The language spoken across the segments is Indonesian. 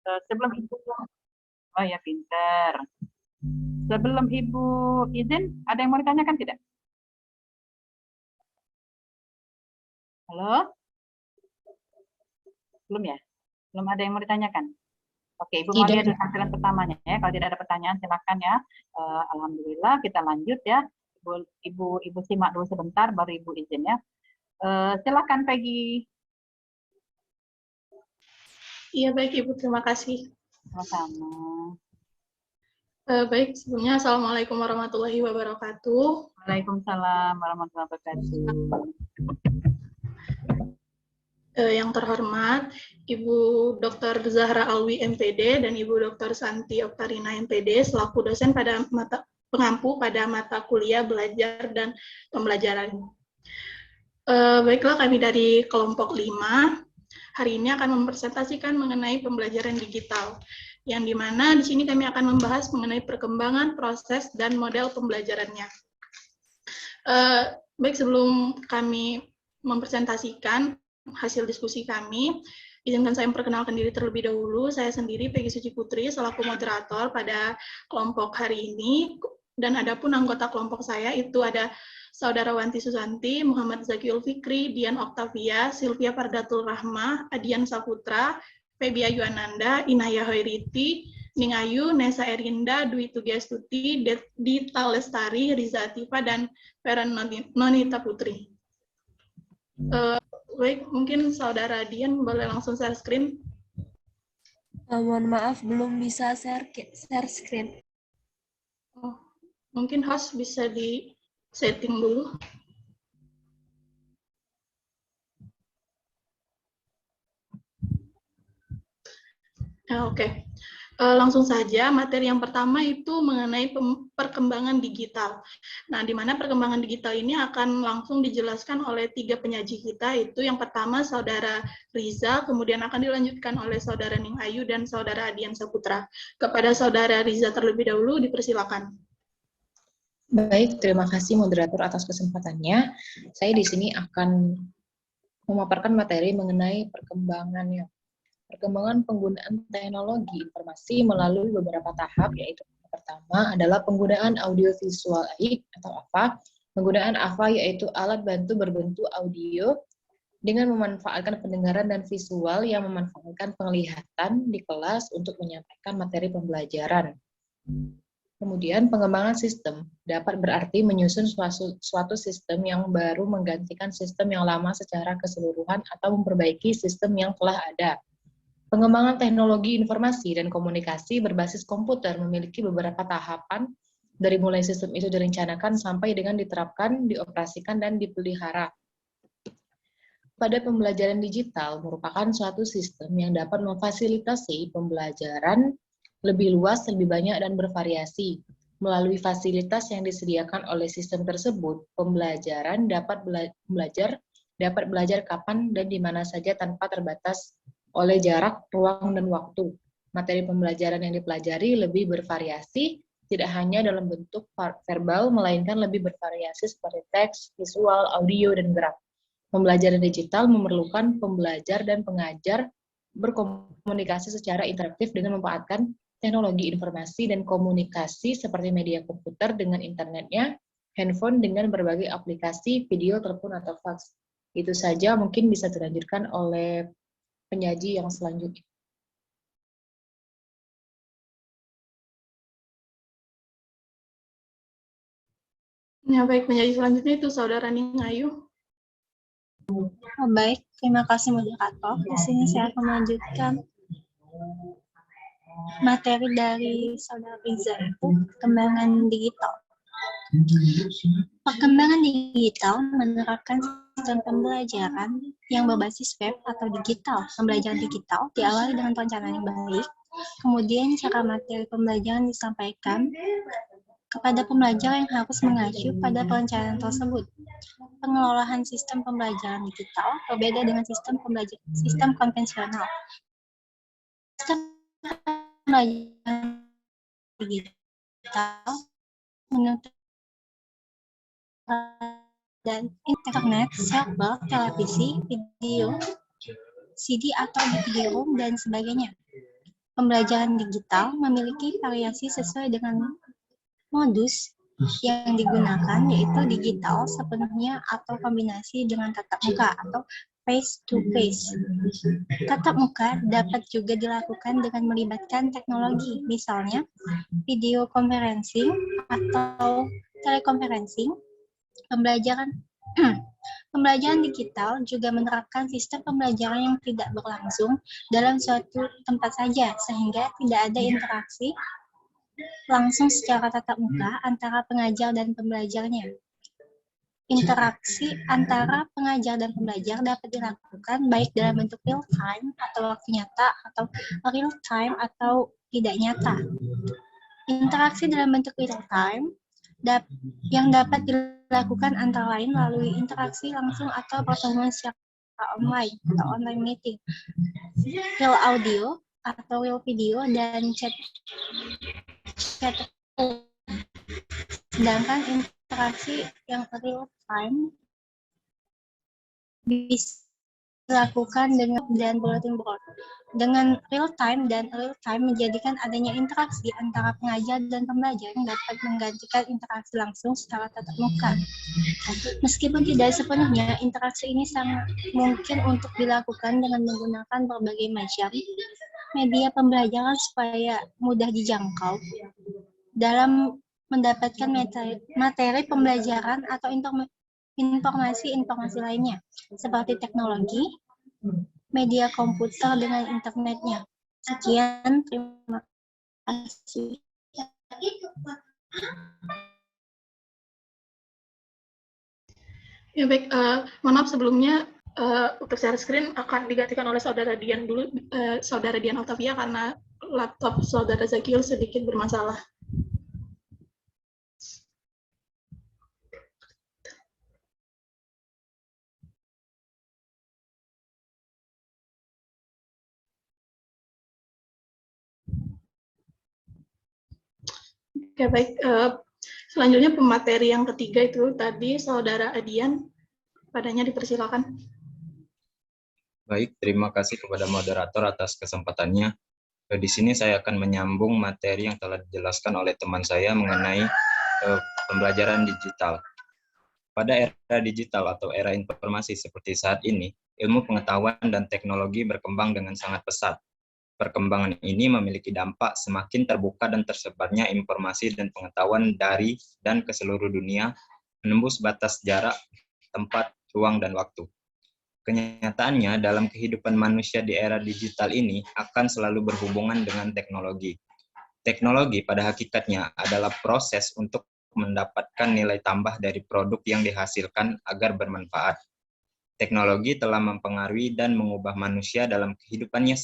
Sebelum Ibu, oh ya pinter. Sebelum Ibu izin, ada yang mau ditanyakan tidak? Halo? Belum ya? Belum ada yang mau ditanyakan? Oke, Ibu mau lihat Tidak. tampilan pertamanya ya. Kalau tidak ada pertanyaan silakan ya. Alhamdulillah kita lanjut ya. Ibu simak dulu sebentar baru Ibu izin ya. Silakan Peggy. Iya baik Ibu, terima kasih. Sama-sama. Baik, sebelumnya Assalamualaikum warahmatullahi wabarakatuh. Waalaikumsalam warahmatullahi wabarakatuh. Yang terhormat Ibu Dr. Zahra Alwi MPD dan Ibu Dr. Santi Oktarina MPD selaku dosen pada pengampu pada mata kuliah belajar dan pembelajaran. Baiklah, kami dari kelompok 5 hari ini akan mempresentasikan mengenai pembelajaran digital, yang dimana di sini kami akan membahas mengenai perkembangan, proses, dan model pembelajarannya. Baik, sebelum kami mempresentasikan hasil diskusi kami, izinkan saya memperkenalkan diri terlebih dahulu. Saya sendiri Peggy Suci Putri selaku moderator pada kelompok hari ini, dan adapun anggota kelompok saya itu ada Saudara Wanti Susanti, Muhammad Zakiul Fikri, Dian Oktavia, Sylvia Pardatul Rahmah, Adian Saputra, Feby Ayu Ananda, Inaya Hoiriti, Ning Ayu, Nesa Erinda, Dwi Tugiastuti, Dita Lestari, Riza Atifa, dan Feren Nonita Putri. Baik, mungkin Saudara Dian boleh langsung share screen. Mohon maaf, belum bisa share screen. Oh, mungkin host bisa di setting dulu. Oke. Langsung saja, materi yang pertama itu mengenai perkembangan digital. Nah, di mana perkembangan digital ini akan langsung dijelaskan oleh 3 penyaji kita, itu yang pertama Saudara Riza, kemudian akan dilanjutkan oleh Saudara Ning Ayu dan Saudara Adian Saputra. Kepada Saudara Riza terlebih dahulu, dipersilakan. Baik, terima kasih moderator atas kesempatannya. Saya di sini akan memaparkan materi mengenai perkembangan penggunaan teknologi informasi melalui beberapa tahap, yaitu pertama adalah penggunaan audiovisual aid atau AVA. Penggunaan AVA yaitu alat bantu berbentuk audio dengan memanfaatkan pendengaran dan visual yang memanfaatkan penglihatan di kelas untuk menyampaikan materi pembelajaran. Kemudian pengembangan sistem dapat berarti menyusun suatu sistem yang baru menggantikan sistem yang lama secara keseluruhan atau memperbaiki sistem yang telah ada. Pengembangan teknologi informasi dan komunikasi berbasis komputer memiliki beberapa tahapan dari mulai sistem itu direncanakan sampai dengan diterapkan, dioperasikan, dan dipelihara. Pada pembelajaran digital merupakan suatu sistem yang dapat memfasilitasi pembelajaran lebih luas, lebih banyak, dan bervariasi. Melalui fasilitas yang disediakan oleh sistem tersebut, pembelajaran dapat belajar kapan dan di mana saja tanpa terbatas oleh jarak, ruang, dan waktu. Materi pembelajaran yang dipelajari lebih bervariasi, tidak hanya dalam bentuk verbal, melainkan lebih bervariasi seperti teks, visual, audio, dan gerak. Pembelajaran digital memerlukan pembelajar dan pengajar berkomunikasi secara interaktif dengan memanfaatkan teknologi informasi dan komunikasi seperti media komputer dengan internetnya, handphone dengan berbagai aplikasi, video, telepon, atau fax. Itu saja, mungkin bisa dilanjutkan oleh penyaji yang selanjutnya. Ya, baik, penyaji selanjutnya itu Saudara Ning Ayu. Baik, terima kasih moderator. Di sini saya akan melanjutkan materi dari Saudara Riza, itu perkembangan digital. Perkembangan digital menerapkan sistem pembelajaran yang berbasis web atau digital. Pembelajaran digital diawali dengan perencanaan yang baik, kemudian cara materi pembelajaran disampaikan kepada pembelajar yang harus mengacu pada perencanaan tersebut. Pengelolaan sistem pembelajaran digital berbeda dengan sistem konvensional. Sistem pembelajaran digital menuntut dan internet, server, televisi, video, CD atau DVD-ROM, dan sebagainya. Pembelajaran digital memiliki variasi sesuai dengan modus yang digunakan, yaitu digital sepenuhnya atau kombinasi dengan tatap muka atau face to face. Tatap muka dapat juga dilakukan dengan melibatkan teknologi, misalnya video conferencing atau teleconferencing. Pembelajaran digital juga menerapkan sistem pembelajaran yang tidak berlangsung dalam suatu tempat saja, sehingga tidak ada interaksi langsung secara tatap muka antara pengajar dan pembelajarnya. Interaksi antara pengajar dan pembelajar dapat dilakukan baik dalam bentuk real time atau waktu nyata, atau real time atau tidak nyata. Interaksi dalam bentuk real time yang dapat dilakukan antara lain melalui interaksi langsung atau pertemuan secara online atau online meeting, real audio atau real video, dan chat. Sedangkan interaksi yang real time bisa dilakukan dengan bulletin board. Dengan real time menjadikan adanya interaksi antara pengajar dan pembelajar yang dapat menggantikan interaksi langsung secara tatap muka. Meskipun tidak sepenuhnya, interaksi ini sangat mungkin untuk dilakukan dengan menggunakan berbagai macam media pembelajaran supaya mudah dijangkau dalam mendapatkan materi pembelajaran atau informasi lainnya, seperti teknologi, media komputer dengan internetnya. Sekian, terima kasih. Ya baik, mohon maaf sebelumnya untuk share screen akan digantikan oleh saudara Dian dulu, saudara Dian Octavia, karena laptop saudara Zakil sedikit bermasalah. Oke, baik. Selanjutnya pemateri yang ketiga itu tadi saudara Adian, padanya dipersilakan. Baik, terima kasih kepada moderator atas kesempatannya. Di sini saya akan menyambung materi yang telah dijelaskan oleh teman saya mengenai pembelajaran digital. Pada era digital atau era informasi seperti saat ini, ilmu pengetahuan dan teknologi berkembang dengan sangat pesat. Perkembangan ini memiliki dampak semakin terbuka dan tersebarnya informasi dan pengetahuan dari dan ke seluruh dunia, menembus batas jarak, tempat, ruang, dan waktu. Kenyataannya, dalam kehidupan manusia di era digital ini akan selalu berhubungan dengan teknologi. Teknologi pada hakikatnya adalah proses untuk mendapatkan nilai tambah dari produk yang dihasilkan agar bermanfaat. Teknologi telah mempengaruhi dan mengubah manusia dalam kehidupannya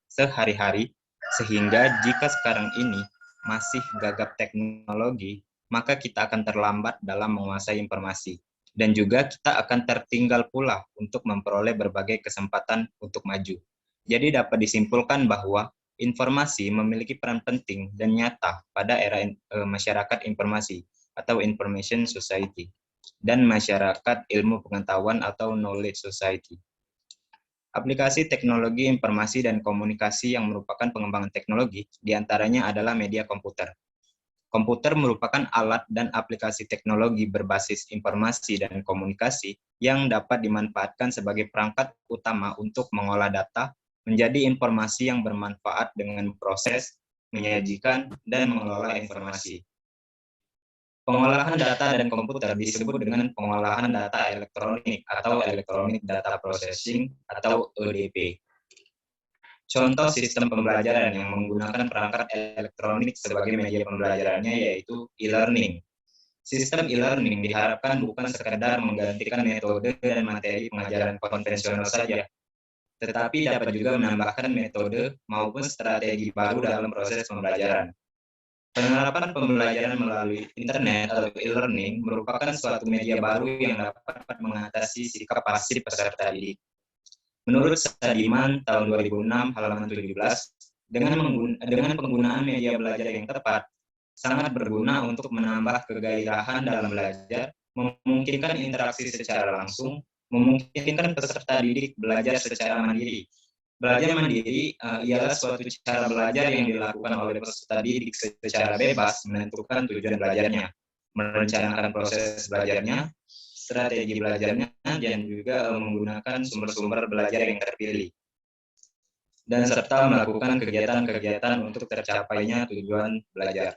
sehari-hari, sehingga jika sekarang ini masih gagap teknologi, maka kita akan terlambat dalam menguasai informasi. Dan juga kita akan tertinggal pula untuk memperoleh berbagai kesempatan untuk maju. Jadi dapat disimpulkan bahwa informasi memiliki peran penting dan nyata pada era masyarakat informasi atau information society, dan masyarakat ilmu pengetahuan atau knowledge society. Aplikasi teknologi informasi dan komunikasi yang merupakan pengembangan teknologi, diantaranya adalah media komputer. Komputer merupakan alat dan aplikasi teknologi berbasis informasi dan komunikasi yang dapat dimanfaatkan sebagai perangkat utama untuk mengolah data menjadi informasi yang bermanfaat dengan proses, menyajikan, dan mengelola informasi. Pengolahan data dan komputer disebut dengan pengolahan data elektronik atau Electronic Data Processing atau EDP. Contoh sistem pembelajaran yang menggunakan perangkat elektronik sebagai media pembelajarannya yaitu e-learning. Sistem e-learning diharapkan bukan sekadar menggantikan metode dan materi pengajaran konvensional saja, tetapi dapat juga menambahkan metode maupun strategi baru dalam proses pembelajaran. Penerapan pembelajaran melalui internet atau e-learning merupakan suatu media baru yang dapat mengatasi sikap pasif peserta didik. Menurut Sadiman tahun 2006 halaman 17, dengan penggunaan media belajar yang tepat, sangat berguna untuk menambah kegairahan dalam belajar, memungkinkan interaksi secara langsung, memungkinkan peserta didik belajar secara mandiri, Belajar mandiri ialah suatu cara belajar yang dilakukan oleh peserta didik secara bebas menentukan tujuan belajarnya, merencanakan proses belajarnya, strategi belajarnya, dan juga menggunakan sumber-sumber belajar yang terpilih. Dan serta melakukan kegiatan-kegiatan untuk tercapainya tujuan belajar.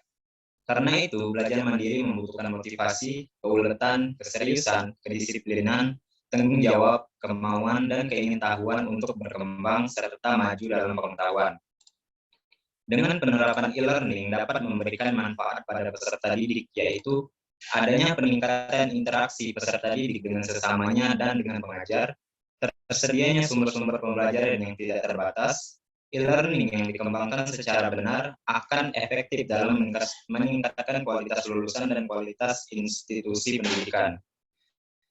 Karena itu, belajar mandiri membutuhkan motivasi, keuletan, keseriusan, kedisiplinan, tanggung jawab, kemauan, dan keingintahuan untuk berkembang serta maju dalam pengetahuan. Dengan penerapan e-learning dapat memberikan manfaat pada peserta didik, yaitu adanya peningkatan interaksi peserta didik dengan sesamanya dan dengan pengajar, tersedianya sumber-sumber pembelajaran yang tidak terbatas, e-learning yang dikembangkan secara benar akan efektif dalam meningkatkan kualitas lulusan dan kualitas institusi pendidikan.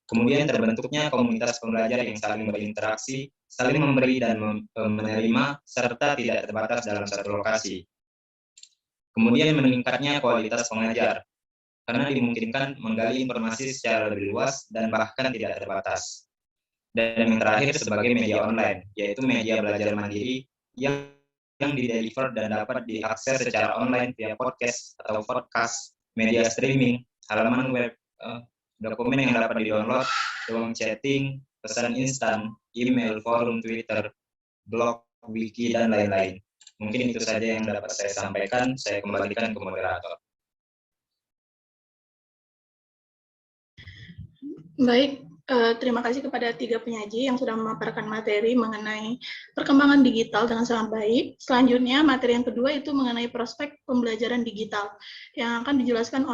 Kemudian terbentuknya komunitas pembelajar yang saling berinteraksi, saling memberi dan menerima, serta tidak terbatas dalam satu lokasi. Kemudian meningkatnya kualitas pengajar, karena dimungkinkan menggali informasi secara lebih luas dan bahkan tidak terbatas. Dan yang terakhir sebagai media online, yaitu media belajar mandiri yang dideliver dan dapat diakses secara online via podcast atau podcast, media streaming, halaman web, dokumen yang dapat di-download, ruang chatting, pesan instan, email, forum Twitter, blog, wiki, dan lain-lain. Mungkin itu saja yang dapat saya sampaikan. Saya kembalikan ke moderator. Baik, terima kasih kepada 3 penyaji yang sudah memaparkan materi mengenai perkembangan digital dengan sangat baik. Selanjutnya, materi yang kedua itu mengenai prospek pembelajaran digital yang akan dijelaskan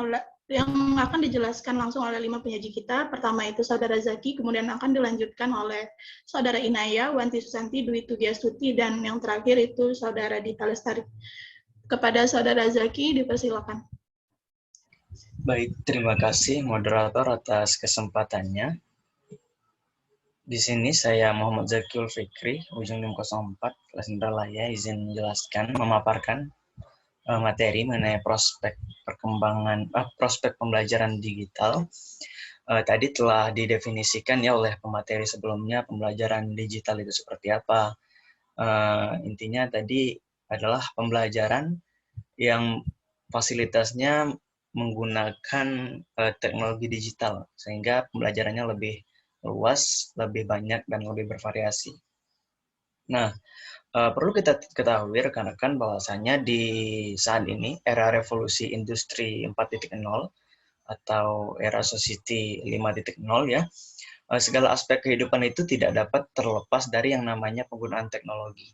langsung oleh 5 penyaji kita. Pertama itu Saudara Zaki, kemudian akan dilanjutkan oleh Saudara Inaya, Wanti Susanti, Dwi Tugiastuti, dan yang terakhir itu Saudara Dita Lestari. Kepada Saudara Zaki, dipersilakan. Baik, terima kasih moderator atas kesempatannya. Di sini saya Muhammad Zakul Fikri, ujung 04, kelas Indralaya, izin menjelaskan, memaparkan materi mengenai prospek pembelajaran digital. Tadi telah didefinisikan ya oleh pemateri sebelumnya, pembelajaran digital itu seperti apa. Intinya tadi adalah pembelajaran yang fasilitasnya menggunakan teknologi digital, sehingga pembelajarannya lebih luas, lebih banyak, dan lebih bervariasi. Nah, perlu kita ketahui rekan-rekan bahwasanya di saat ini, era revolusi industri 4.0 atau era society 5.0 ya, segala aspek kehidupan itu tidak dapat terlepas dari yang namanya penggunaan teknologi.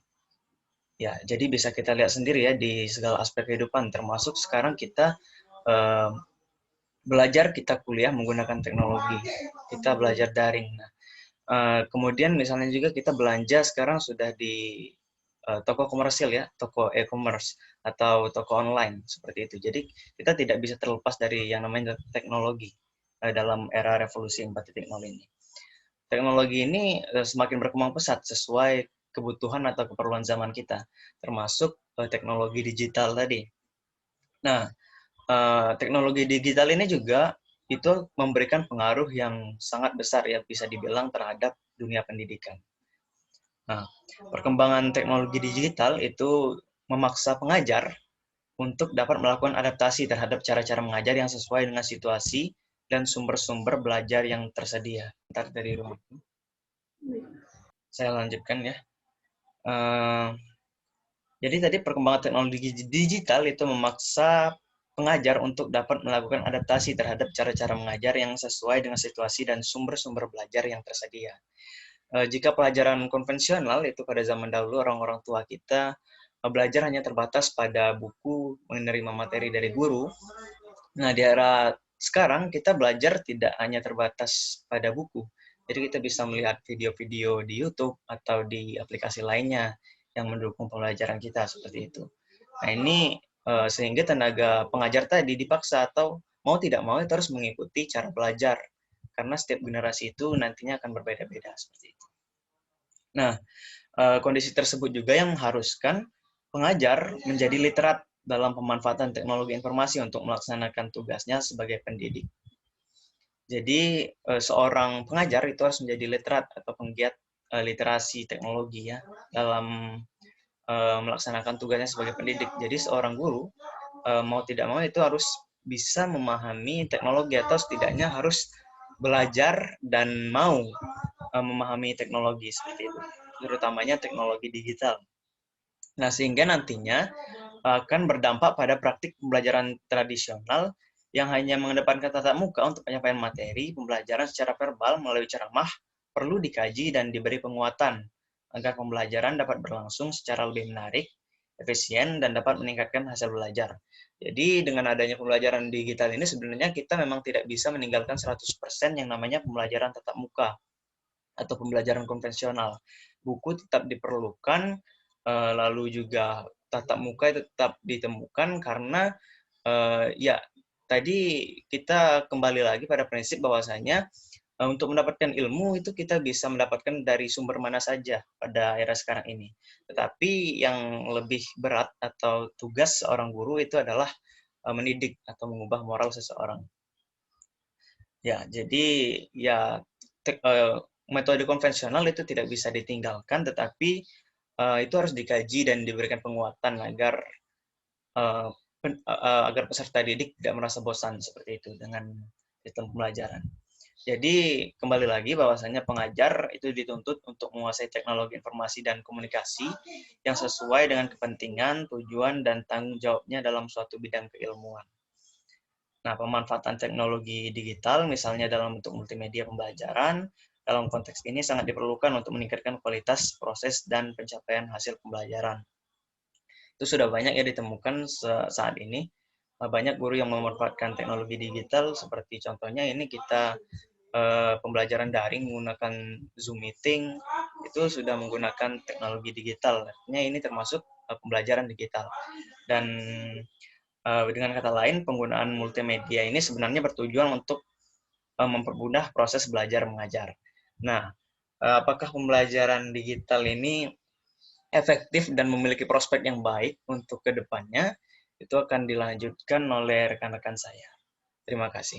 Ya, jadi bisa kita lihat sendiri ya di segala aspek kehidupan, termasuk sekarang kita belajar, kita kuliah menggunakan teknologi, kita belajar daring. Nah, kemudian misalnya juga kita belanja sekarang sudah di toko komersil ya, toko e-commerce atau toko online seperti itu. Jadi kita tidak bisa terlepas dari yang namanya teknologi dalam era revolusi 4.0 ini. Teknologi ini semakin berkembang pesat sesuai kebutuhan atau keperluan zaman kita, termasuk teknologi digital tadi. Nah, teknologi digital ini juga itu memberikan pengaruh yang sangat besar ya, bisa dibilang terhadap dunia pendidikan. Nah, perkembangan teknologi digital itu memaksa pengajar untuk dapat melakukan adaptasi terhadap cara-cara mengajar yang sesuai dengan situasi dan sumber-sumber belajar yang tersedia. Ntar dari rumah. Saya lanjutkan ya. Jadi tadi perkembangan teknologi digital itu memaksa pengajar untuk dapat melakukan adaptasi terhadap cara-cara mengajar yang sesuai dengan situasi dan sumber-sumber belajar yang tersedia. Jika pelajaran konvensional itu pada zaman dahulu orang-orang tua kita belajar hanya terbatas pada buku, menerima materi dari guru. Nah, di era sekarang kita belajar tidak hanya terbatas pada buku. Jadi kita bisa melihat video-video di YouTube atau di aplikasi lainnya yang mendukung pembelajaran kita seperti itu. Nah, ini sehingga tenaga pengajar tadi dipaksa atau mau tidak mau itu harus mengikuti cara belajar, karena setiap generasi itu nantinya akan berbeda-beda seperti itu. Nah, kondisi tersebut juga yang mengharuskan pengajar menjadi literat dalam pemanfaatan teknologi informasi untuk melaksanakan tugasnya sebagai pendidik. Jadi seorang pengajar itu harus menjadi literat atau penggiat literasi teknologi ya dalam melaksanakan tugasnya sebagai pendidik. Jadi seorang guru mau tidak mau itu harus bisa memahami teknologi atau setidaknya harus belajar dan mau memahami teknologi seperti itu, terutamanya teknologi digital. Nah, sehingga nantinya akan berdampak pada praktik pembelajaran tradisional yang hanya mengedepankan tatap muka untuk penyampaian materi, pembelajaran secara verbal melalui ceramah perlu dikaji dan diberi penguatan agar pembelajaran dapat berlangsung secara lebih menarik, efisien, dan dapat meningkatkan hasil belajar. Jadi dengan adanya pembelajaran digital ini sebenarnya kita memang tidak bisa meninggalkan 100% yang namanya pembelajaran tatap muka atau pembelajaran konvensional. Buku tetap diperlukan, lalu juga tatap muka itu tetap ditemukan karena ya tadi kita kembali lagi pada prinsip bahwasanya untuk mendapatkan ilmu itu kita bisa mendapatkan dari sumber mana saja pada era sekarang ini. Tetapi yang lebih berat atau tugas seorang guru itu adalah mendidik atau mengubah moral seseorang. Ya, jadi ya metode konvensional itu tidak bisa ditinggalkan, tetapi itu harus dikaji dan diberikan penguatan agar agar peserta didik tidak merasa bosan seperti itu dengan sistem pembelajaran. Jadi kembali lagi bahwasanya pengajar itu dituntut untuk menguasai teknologi informasi dan komunikasi yang sesuai dengan kepentingan, tujuan, dan tanggung jawabnya dalam suatu bidang keilmuan. Nah, pemanfaatan teknologi digital misalnya dalam bentuk multimedia pembelajaran, dalam konteks ini sangat diperlukan untuk meningkatkan kualitas proses dan pencapaian hasil pembelajaran. Itu sudah banyak ya ditemukan saat ini. Banyak guru yang memanfaatkan teknologi digital, seperti contohnya ini kita pembelajaran daring menggunakan Zoom Meeting, itu sudah menggunakan teknologi digital. Artinya ini termasuk pembelajaran digital. Dan dengan kata lain, penggunaan multimedia ini sebenarnya bertujuan untuk mempermudah proses belajar mengajar. Nah, apakah pembelajaran digital ini efektif dan memiliki prospek yang baik untuk ke depannya? Itu akan dilanjutkan oleh rekan-rekan saya. Terima kasih.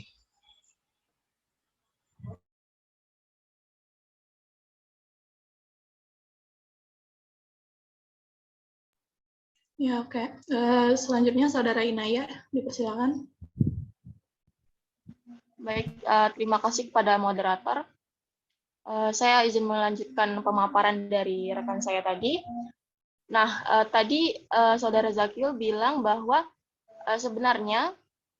Ya, oke. Selanjutnya Saudara Inaya, dipersilakan. Baik, terima kasih kepada moderator. Saya izin melanjutkan pemaparan dari rekan saya tadi. Nah, tadi Saudara Zakil bilang bahwa sebenarnya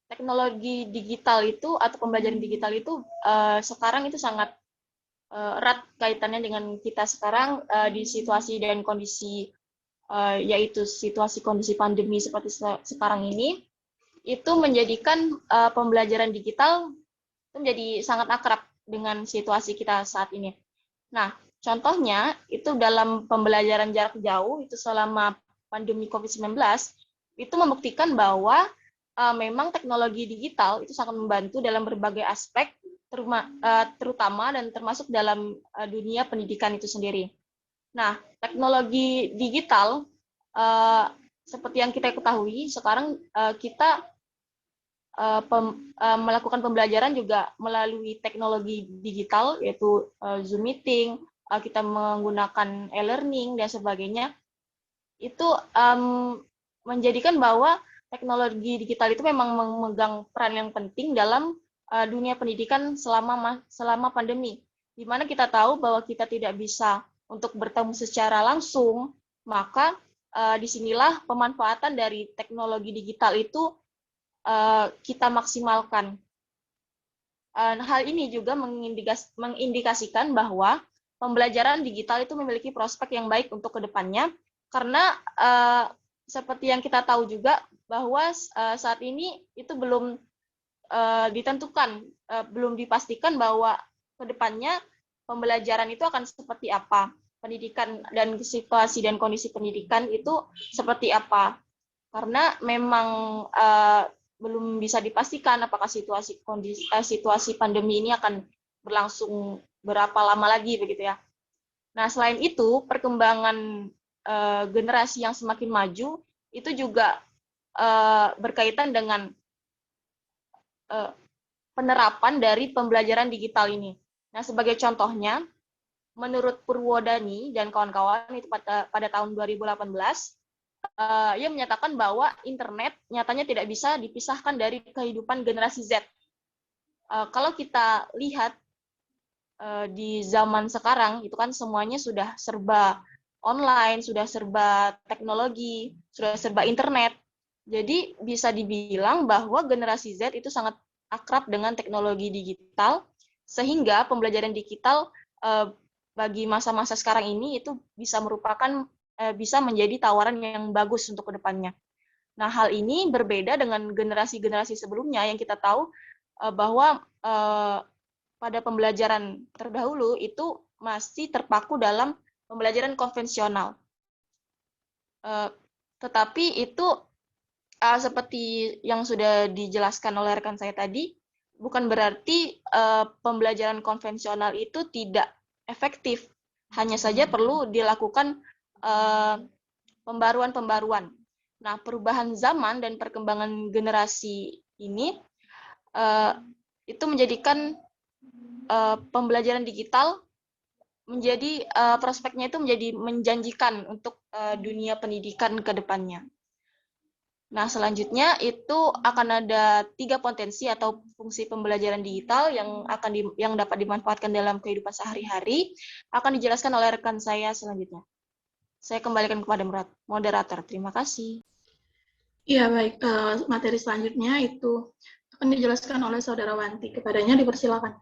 teknologi digital itu atau pembelajaran digital itu sekarang itu sangat erat kaitannya dengan kita sekarang di situasi dan kondisi yaitu situasi kondisi pandemi seperti sekarang ini, itu menjadikan pembelajaran digital itu menjadi sangat akrab dengan situasi kita saat ini. Nah, contohnya itu dalam pembelajaran jarak jauh itu selama pandemi COVID-19 itu membuktikan bahwa memang teknologi digital itu sangat membantu dalam berbagai aspek, terutama dan termasuk dalam dunia pendidikan itu sendiri. Nah, teknologi digital seperti yang kita ketahui sekarang kita melakukan pembelajaran juga melalui teknologi digital yaitu Zoom Meeting, kita menggunakan e-learning dan sebagainya. Itu menjadikan bahwa teknologi digital itu memang memegang peran yang penting dalam dunia pendidikan selama pandemi, di mana kita tahu bahwa kita tidak bisa untuk bertemu secara langsung, maka disinilah pemanfaatan dari teknologi digital itu kita maksimalkan. Hal ini juga mengindikasikan bahwa pembelajaran digital itu memiliki prospek yang baik untuk kedepannya, karena seperti yang kita tahu juga bahwa saat ini itu belum ditentukan, belum dipastikan bahwa kedepannya pembelajaran itu akan seperti apa, pendidikan dan situasi dan kondisi pendidikan itu seperti apa, karena memang belum bisa dipastikan apakah situasi pandemi ini akan berlangsung berapa lama lagi begitu ya. Nah, selain itu perkembangan generasi yang semakin maju itu juga berkaitan dengan penerapan dari pembelajaran digital ini. Nah, sebagai contohnya, menurut Purwodani dan kawan-kawan itu pada tahun 2018, ia menyatakan bahwa internet nyatanya tidak bisa dipisahkan dari kehidupan generasi Z. Kalau kita lihat di zaman sekarang, itu kan semuanya sudah serba online, sudah serba teknologi, sudah serba internet. Jadi bisa dibilang bahwa generasi Z itu sangat akrab dengan teknologi digital, sehingga pembelajaran digital bagi masa-masa sekarang ini itu bisa bisa menjadi tawaran yang bagus untuk kedepannya. Nah, hal ini berbeda dengan generasi-generasi sebelumnya yang kita tahu bahwa pada pembelajaran terdahulu itu masih terpaku dalam pembelajaran konvensional. Tetapi itu seperti yang sudah dijelaskan oleh rekan saya tadi, bukan berarti pembelajaran konvensional itu tidak efektif. Hanya saja perlu dilakukan pembaruan-pembaruan. Nah, perubahan zaman dan perkembangan generasi ini itu menjadikan pembelajaran digital menjadi prospeknya itu menjadi menjanjikan untuk dunia pendidikan ke depannya. Nah, selanjutnya itu akan ada 3 potensi atau fungsi pembelajaran digital yang dapat dimanfaatkan dalam kehidupan sehari-hari, akan dijelaskan oleh rekan saya selanjutnya. Saya kembalikan kepada moderator. Terima kasih. Iya, baik. Materi selanjutnya itu akan dijelaskan oleh Saudara Wanti. Kepadanya dipersilakan.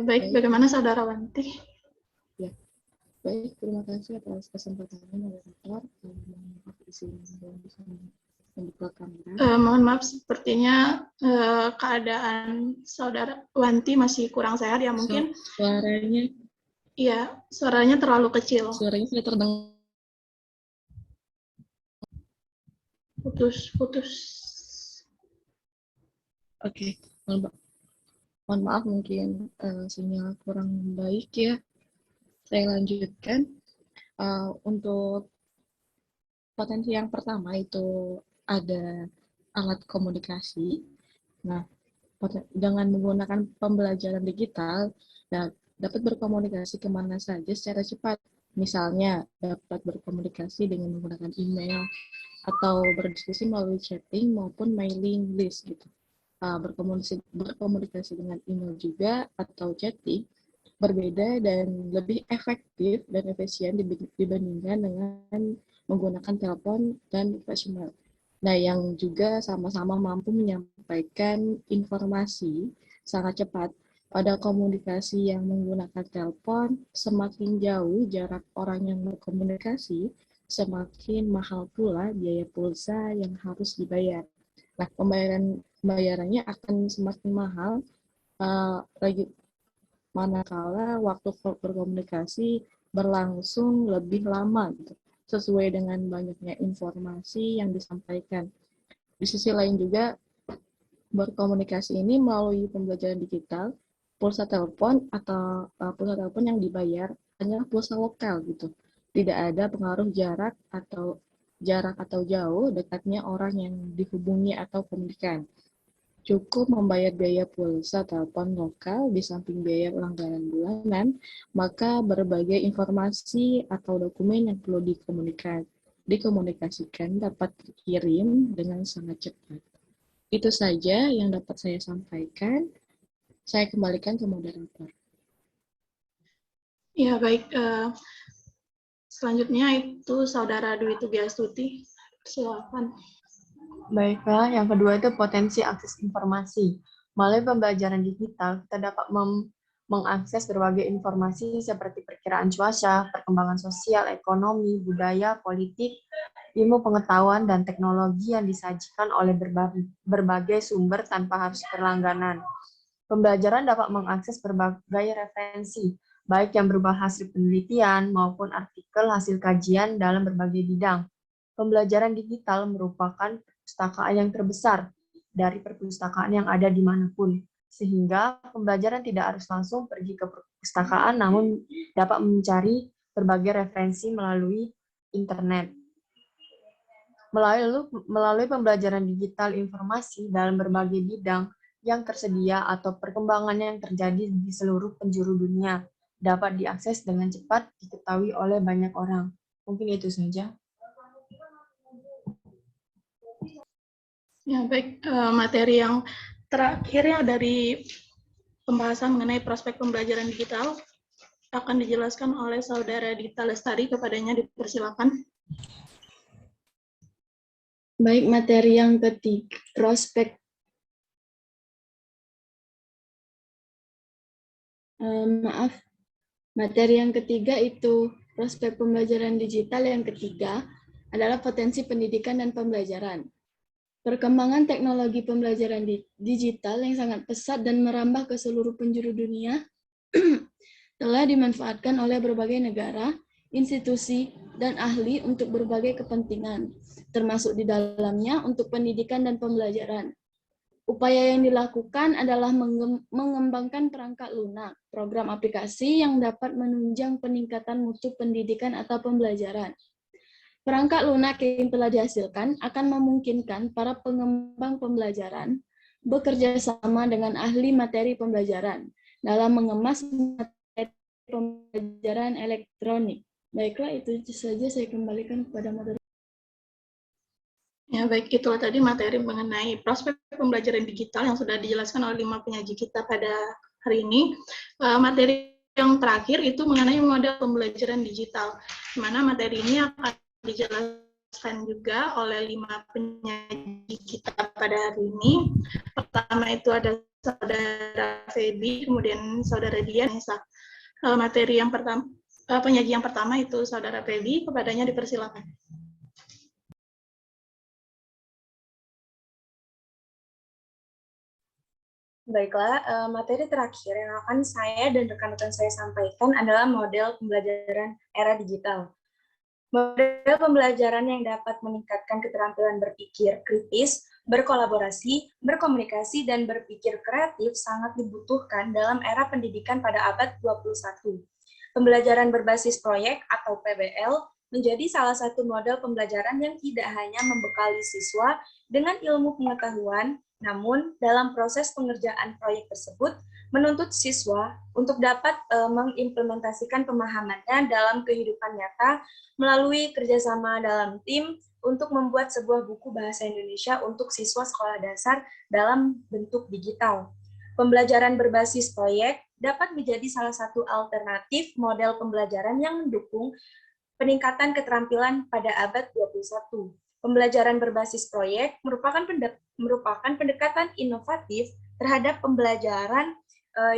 Baik, bagaimana Saudara Wanti? Ya, baik, terima kasih atas kesempatannya moderator. Membuka kamera. Mohon maaf, sepertinya keadaan Saudara Wanti masih kurang sehat ya mungkin. Suaranya? Iya, suaranya terlalu kecil. Suaranya sudah terdengar. Putus. Oke, mohon maaf mungkin sinyal kurang baik ya. Saya lanjutkan. Untuk potensi yang pertama itu ada alat komunikasi. Nah, dengan menggunakan pembelajaran digital, dapat berkomunikasi kemana saja secara cepat. Misalnya, dapat berkomunikasi dengan menggunakan email, atau berdiskusi melalui chatting maupun mailing list gitu. Berkomunikasi dengan email juga atau chatting berbeda dan lebih efektif dan efisien dibandingkan dengan menggunakan telepon dan voicemail. Nah, yang juga sama-sama mampu menyampaikan informasi sangat cepat. Pada komunikasi yang menggunakan telepon, semakin jauh jarak orang yang berkomunikasi, semakin mahal pula biaya pulsa yang harus dibayar. Nah, pembayarannya akan semakin mahal manakala waktu berkomunikasi berlangsung lebih lama, gitu, sesuai dengan banyaknya informasi yang disampaikan. Di sisi lain juga, berkomunikasi ini melalui pembelajaran digital, pulsa telepon yang dibayar hanyalah pulsa lokal gitu. Tidak ada pengaruh jarak atau jauh dekatnya orang yang dihubungi atau komunikasikan. Cukup membayar biaya pulsa telepon lokal di samping biaya langganan bulanan, maka berbagai informasi atau dokumen yang perlu dikomunikasikan dapat dikirim dengan sangat cepat. Itu saja yang dapat saya sampaikan. Saya kembalikan ke moderator. Ya, baik. Selanjutnya itu Saudara Dwi Tugiastuti. Silakan. Baiklah, yang kedua itu potensi akses informasi. Melalui pembelajaran digital, kita dapat mengakses berbagai informasi seperti perkiraan cuaca, perkembangan sosial, ekonomi, budaya, politik, ilmu pengetahuan, dan teknologi yang disajikan oleh berbagai sumber tanpa harus berlangganan. Pembelajaran dapat mengakses berbagai referensi, baik yang berupa hasil penelitian maupun artikel hasil kajian dalam berbagai bidang. Pembelajaran digital merupakan perpustakaan yang terbesar dari perpustakaan yang ada dimanapun, sehingga pembelajaran tidak harus langsung pergi ke perpustakaan, namun dapat mencari berbagai referensi melalui internet. Melalui pembelajaran digital informasi dalam berbagai bidang yang tersedia atau perkembangan yang terjadi di seluruh penjuru dunia dapat diakses dengan cepat diketahui oleh banyak orang. Mungkin itu saja. Ya, baik. Materi yang terakhirnya dari pembahasan mengenai prospek pembelajaran digital akan dijelaskan oleh Saudara Dita Lestari. Kepadanya dipersilakan. Baik, materi yang ketiga, materi yang ketiga itu prospek pembelajaran digital. Yang ketiga adalah potensi pendidikan dan pembelajaran. Perkembangan teknologi pembelajaran digital yang sangat pesat dan merambah ke seluruh penjuru dunia telah dimanfaatkan oleh berbagai negara, institusi, dan ahli untuk berbagai kepentingan, termasuk di dalamnya untuk pendidikan dan pembelajaran. Upaya yang dilakukan adalah mengembangkan perangkat lunak, program aplikasi yang dapat menunjang peningkatan mutu pendidikan atau pembelajaran. Perangkat lunak yang telah dihasilkan akan memungkinkan para pengembang pembelajaran bekerja sama dengan ahli materi pembelajaran dalam mengemas materi pembelajaran elektronik. Baiklah, itu saja saya kembalikan kepada moderator. Ya, baik, itulah tadi materi mengenai prospek pembelajaran digital yang sudah dijelaskan oleh 5 penyaji kita pada hari ini. Materi yang terakhir itu mengenai model pembelajaran digital, di mana materi ini akan dijelaskan juga oleh 5 penyaji kita pada hari ini. Pertama itu ada Saudara Feby, kemudian Saudara Dian. Materi yang pertama, penyaji yang pertama itu Saudara Feby, kepadanya dipersilakan. Baiklah, materi terakhir yang akan saya dan rekan-rekan saya sampaikan adalah model pembelajaran era digital. Model pembelajaran yang dapat meningkatkan keterampilan berpikir kritis, berkolaborasi, berkomunikasi, dan berpikir kreatif sangat dibutuhkan dalam era pendidikan pada abad 21. Pembelajaran berbasis proyek atau PBL menjadi salah satu model pembelajaran yang tidak hanya membekali siswa dengan ilmu pengetahuan, namun dalam proses pengerjaan proyek tersebut menuntut siswa untuk dapat mengimplementasikan pemahamannya dalam kehidupan nyata melalui kerjasama dalam tim untuk membuat sebuah buku bahasa Indonesia untuk siswa sekolah dasar dalam bentuk digital. Pembelajaran berbasis proyek dapat menjadi salah satu alternatif model pembelajaran yang mendukung peningkatan keterampilan pada abad 21. Pembelajaran berbasis proyek merupakan pendekatan inovatif terhadap pembelajaran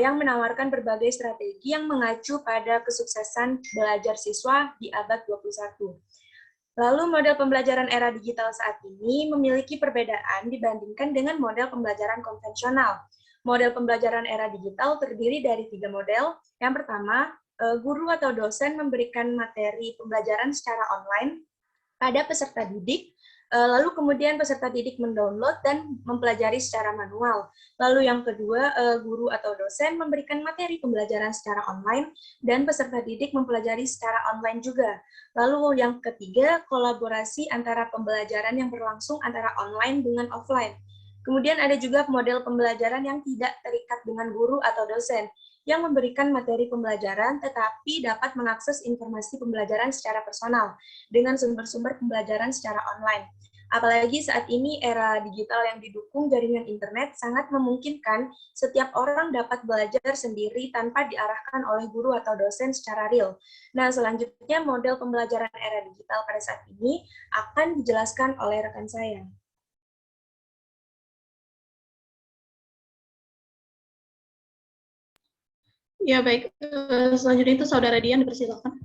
yang menawarkan berbagai strategi yang mengacu pada kesuksesan belajar siswa di abad 21. Lalu model pembelajaran era digital saat ini memiliki perbedaan dibandingkan dengan model pembelajaran konvensional. Model pembelajaran era digital terdiri dari 3 model. Yang pertama, guru atau dosen memberikan materi pembelajaran secara online pada peserta didik, lalu kemudian peserta didik mendownload dan mempelajari secara manual. Lalu yang kedua, guru atau dosen memberikan materi pembelajaran secara online dan peserta didik mempelajari secara online juga. Lalu yang ketiga, kolaborasi antara pembelajaran yang berlangsung antara online dengan offline. Kemudian ada juga model pembelajaran yang tidak terikat dengan guru atau dosen, yang memberikan materi pembelajaran tetapi dapat mengakses informasi pembelajaran secara personal dengan sumber-sumber pembelajaran secara online. Apalagi saat ini era digital yang didukung jaringan internet sangat memungkinkan setiap orang dapat belajar sendiri tanpa diarahkan oleh guru atau dosen secara real. Nah, selanjutnya model pembelajaran era digital pada saat ini akan dijelaskan oleh rekan saya. Ya, baik. Selanjutnya itu Saudara Dian, dipersilakan.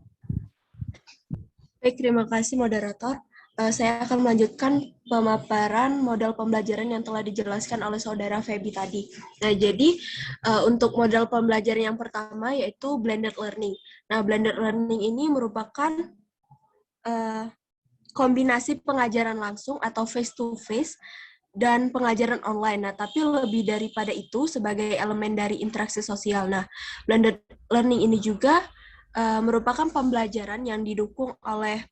Baik, terima kasih moderator. Saya akan melanjutkan pemaparan model pembelajaran yang telah dijelaskan oleh Saudara Feby tadi. Nah, jadi untuk model pembelajaran yang pertama yaitu blended learning. Nah, blended learning ini merupakan kombinasi pengajaran langsung atau face-to-face dan pengajaran online. Nah, tapi lebih daripada itu sebagai elemen dari interaksi sosial. Nah, blended learning ini juga merupakan pembelajaran yang didukung oleh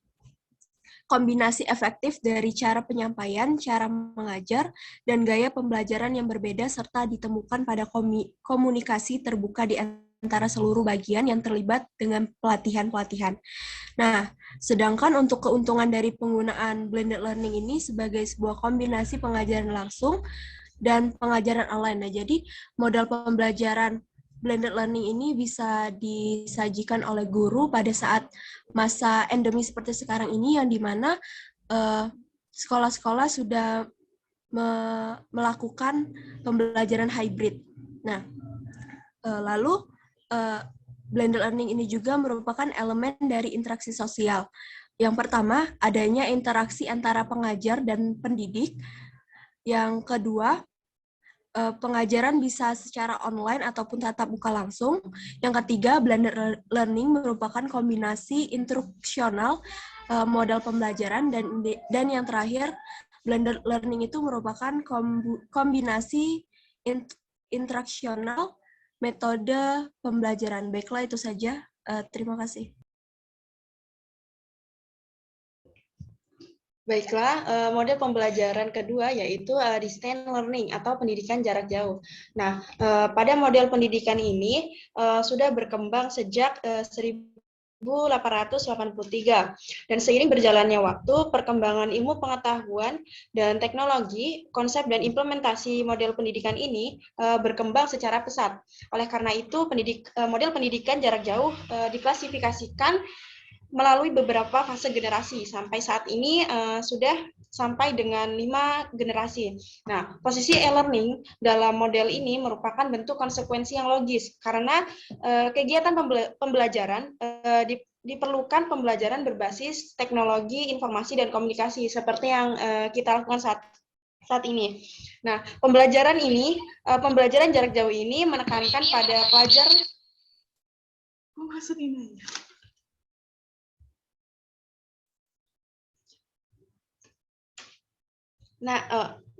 kombinasi efektif dari cara penyampaian, cara mengajar, dan gaya pembelajaran yang berbeda serta ditemukan pada komunikasi terbuka di antara seluruh bagian yang terlibat dengan pelatihan-pelatihan. Nah, sedangkan untuk keuntungan dari penggunaan blended learning ini sebagai sebuah kombinasi pengajaran langsung dan pengajaran online. Nah, jadi model pembelajaran blended learning ini bisa disajikan oleh guru pada saat masa endemi seperti sekarang ini, yang dimana sekolah-sekolah sudah melakukan pembelajaran hybrid. Nah, lalu blended learning ini juga merupakan elemen dari interaksi sosial. Yang pertama, adanya interaksi antara pengajar dan pendidik. Yang kedua, pengajaran bisa secara online ataupun tatap muka langsung. Yang ketiga, blended learning merupakan kombinasi instruksional model pembelajaran, dan yang terakhir, blended learning itu merupakan kombinasi instruksional metode pembelajaran. Baiklah, itu saja. Terima kasih. Baiklah, model pembelajaran kedua yaitu distance learning atau pendidikan jarak jauh. Nah, pada model pendidikan ini sudah berkembang sejak 1883, dan seiring berjalannya waktu, perkembangan ilmu pengetahuan dan teknologi, konsep dan implementasi model pendidikan ini berkembang secara pesat. Oleh karena itu, model pendidikan jarak jauh diklasifikasikan melalui beberapa fase generasi. Sampai saat ini sudah sampai dengan 5 generasi. Nah, posisi e-learning dalam model ini merupakan bentuk konsekuensi yang logis, karena kegiatan pembelajaran diperlukan pembelajaran berbasis teknologi, informasi, dan komunikasi, seperti yang kita lakukan saat ini. Nah, pembelajaran jarak jauh ini menekankan pada pelajar. Nah,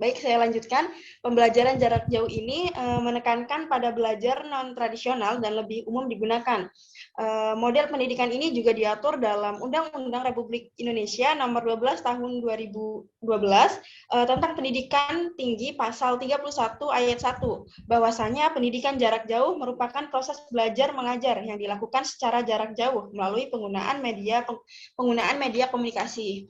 baik, saya lanjutkan. Pembelajaran jarak jauh ini menekankan pada belajar non-tradisional dan lebih umum digunakan. Model pendidikan ini juga diatur dalam Undang-Undang Republik Indonesia Nomor 12 Tahun 2012 tentang Pendidikan Tinggi Pasal 31 Ayat 1, bahwasanya pendidikan jarak jauh merupakan proses belajar mengajar yang dilakukan secara jarak jauh melalui penggunaan media komunikasi.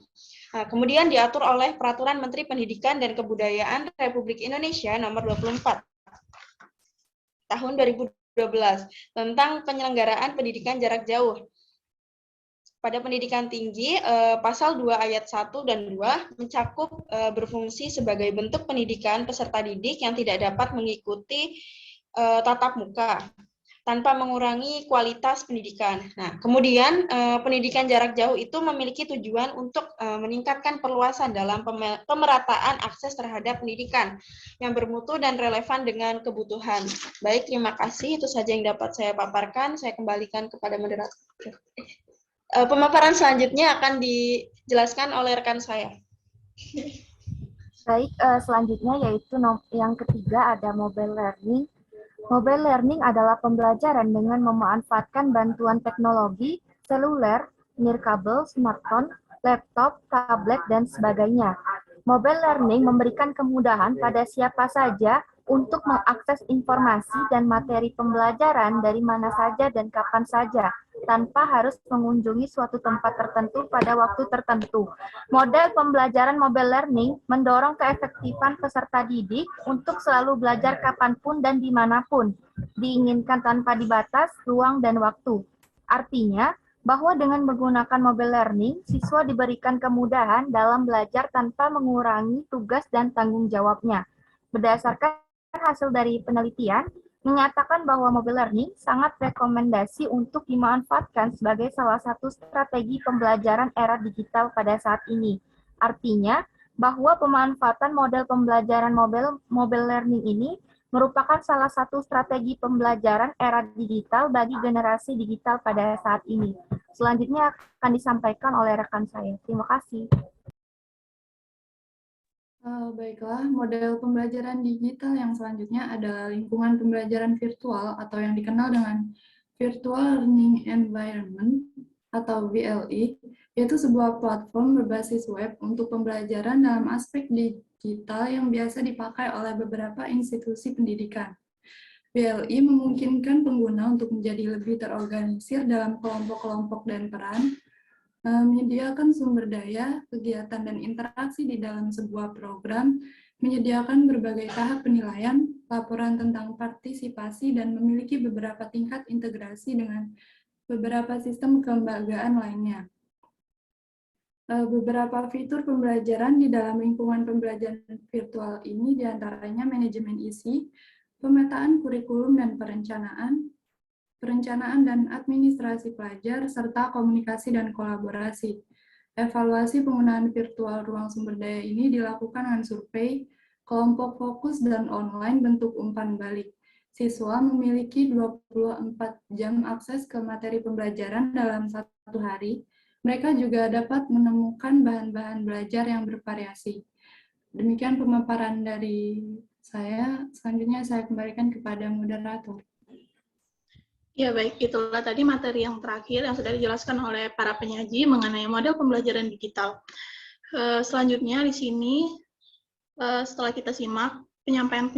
Nah, kemudian diatur oleh Peraturan Menteri Pendidikan dan Kebudayaan Republik Indonesia Nomor 24 Tahun 2012 tentang penyelenggaraan pendidikan jarak jauh. Pada pendidikan tinggi, pasal 2 ayat 1 dan 2 mencakup berfungsi sebagai bentuk pendidikan peserta didik yang tidak dapat mengikuti tatap muka tanpa mengurangi kualitas pendidikan. Nah, kemudian pendidikan jarak jauh itu memiliki tujuan untuk meningkatkan perluasan dalam pemerataan akses terhadap pendidikan yang bermutu dan relevan dengan kebutuhan. Baik, terima kasih. Itu saja yang dapat saya paparkan. Saya kembalikan kepada moderator. Pemaparan selanjutnya akan dijelaskan oleh rekan saya. Baik, selanjutnya yaitu yang ketiga ada mobile learning. Mobile learning adalah pembelajaran dengan memanfaatkan bantuan teknologi, seluler, nirkabel, smartphone, laptop, tablet, dan sebagainya. Mobile learning memberikan kemudahan pada siapa saja untuk mengakses informasi dan materi pembelajaran dari mana saja dan kapan saja, tanpa harus mengunjungi suatu tempat tertentu pada waktu tertentu. Model pembelajaran mobile learning mendorong keefektifan peserta didik untuk selalu belajar kapanpun dan dimanapun, diinginkan tanpa dibatas, ruang, dan waktu. Artinya, bahwa dengan menggunakan mobile learning, siswa diberikan kemudahan dalam belajar tanpa mengurangi tugas dan tanggung jawabnya. Berdasarkan hasil dari penelitian, menyatakan bahwa mobile learning sangat rekomendasi untuk dimanfaatkan sebagai salah satu strategi pembelajaran era digital pada saat ini. Artinya, bahwa pemanfaatan model pembelajaran mobile learning ini merupakan salah satu strategi pembelajaran era digital bagi generasi digital pada saat ini. Selanjutnya akan disampaikan oleh rekan saya. Terima kasih. Baiklah, model pembelajaran digital yang selanjutnya adalah lingkungan pembelajaran virtual atau yang dikenal dengan Virtual Learning Environment atau VLE. yaitu sebuah platform berbasis web untuk pembelajaran dalam aspek digital yang biasa dipakai oleh beberapa institusi pendidikan. BLI memungkinkan pengguna untuk menjadi lebih terorganisir dalam kelompok-kelompok dan peran, menyediakan sumber daya, kegiatan, dan interaksi di dalam sebuah program, menyediakan berbagai tahap penilaian, laporan tentang partisipasi, dan memiliki beberapa tingkat integrasi dengan beberapa sistem kelembagaan lainnya. Beberapa fitur pembelajaran di dalam lingkungan pembelajaran virtual ini diantaranya manajemen isi, pemetaan kurikulum dan perencanaan dan administrasi pelajar, serta komunikasi dan kolaborasi. Evaluasi penggunaan virtual ruang sumber daya ini dilakukan dengan survei, kelompok fokus, dan online bentuk umpan balik. Siswa memiliki 24 jam akses ke materi pembelajaran dalam satu hari. Mereka juga dapat menemukan bahan-bahan belajar yang bervariasi. Demikian pemaparan dari saya. Selanjutnya saya kembalikan kepada moderator. Ya, baik. Itulah tadi materi yang terakhir yang sudah dijelaskan oleh para penyaji mengenai model pembelajaran digital. Selanjutnya di sini, setelah kita simak penyampaian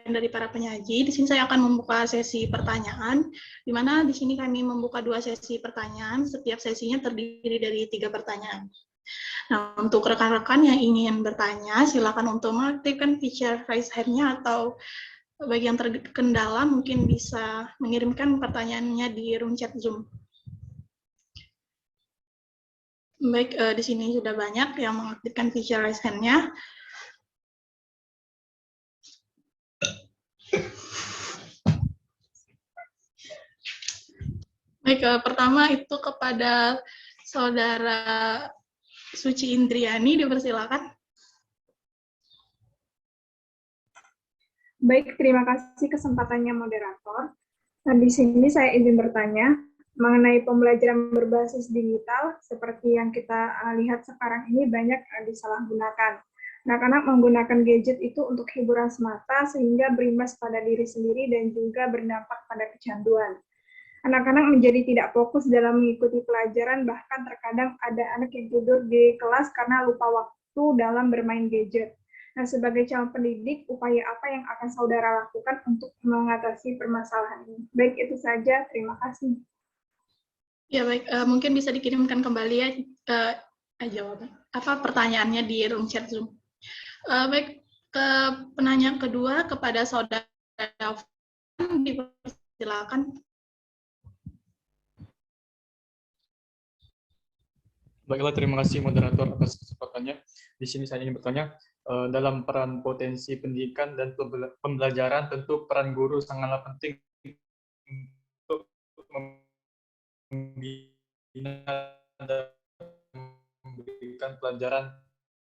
dari para penyaji, di sini saya akan membuka sesi pertanyaan, di mana di sini kami membuka 2 sesi pertanyaan, setiap sesinya terdiri dari 3 pertanyaan. Nah, untuk rekan-rekan yang ingin bertanya, silakan untuk mengaktifkan feature raise hand-nya, atau bagi yang terkendala mungkin bisa mengirimkan pertanyaannya di room chat Zoom. Baik, di sini sudah banyak yang mengaktifkan feature raise hand-nya. Baik, pertama itu kepada Saudara Suci Indriani, dipersilakan. Baik, terima kasih kesempatannya moderator. Nah, di sini saya izin bertanya mengenai pembelajaran berbasis digital, seperti yang kita lihat sekarang ini banyak disalahgunakan. Anak-anak menggunakan gadget itu untuk hiburan semata, sehingga berimbas pada diri sendiri dan juga berdampak pada kecanduan. Anak-anak menjadi tidak fokus dalam mengikuti pelajaran, bahkan terkadang ada anak yang tidur di kelas karena lupa waktu dalam bermain gadget. Nah, sebagai calon pendidik, upaya apa yang akan saudara lakukan untuk mengatasi permasalahan ini? Baik, itu saja. Terima kasih. Ya, baik. Mungkin bisa dikirimkan kembali ya jawaban. Pertanyaannya di room chat Zoom. Baik, ke penanya kedua kepada Saudara Alvan, dipersilakan. Baiklah, terima kasih moderator atas kesempatannya. Di sini saya ingin bertanya, dalam peran potensi pendidikan dan pembelajaran, tentu peran guru sangatlah penting untuk membina dan memberikan pelajaran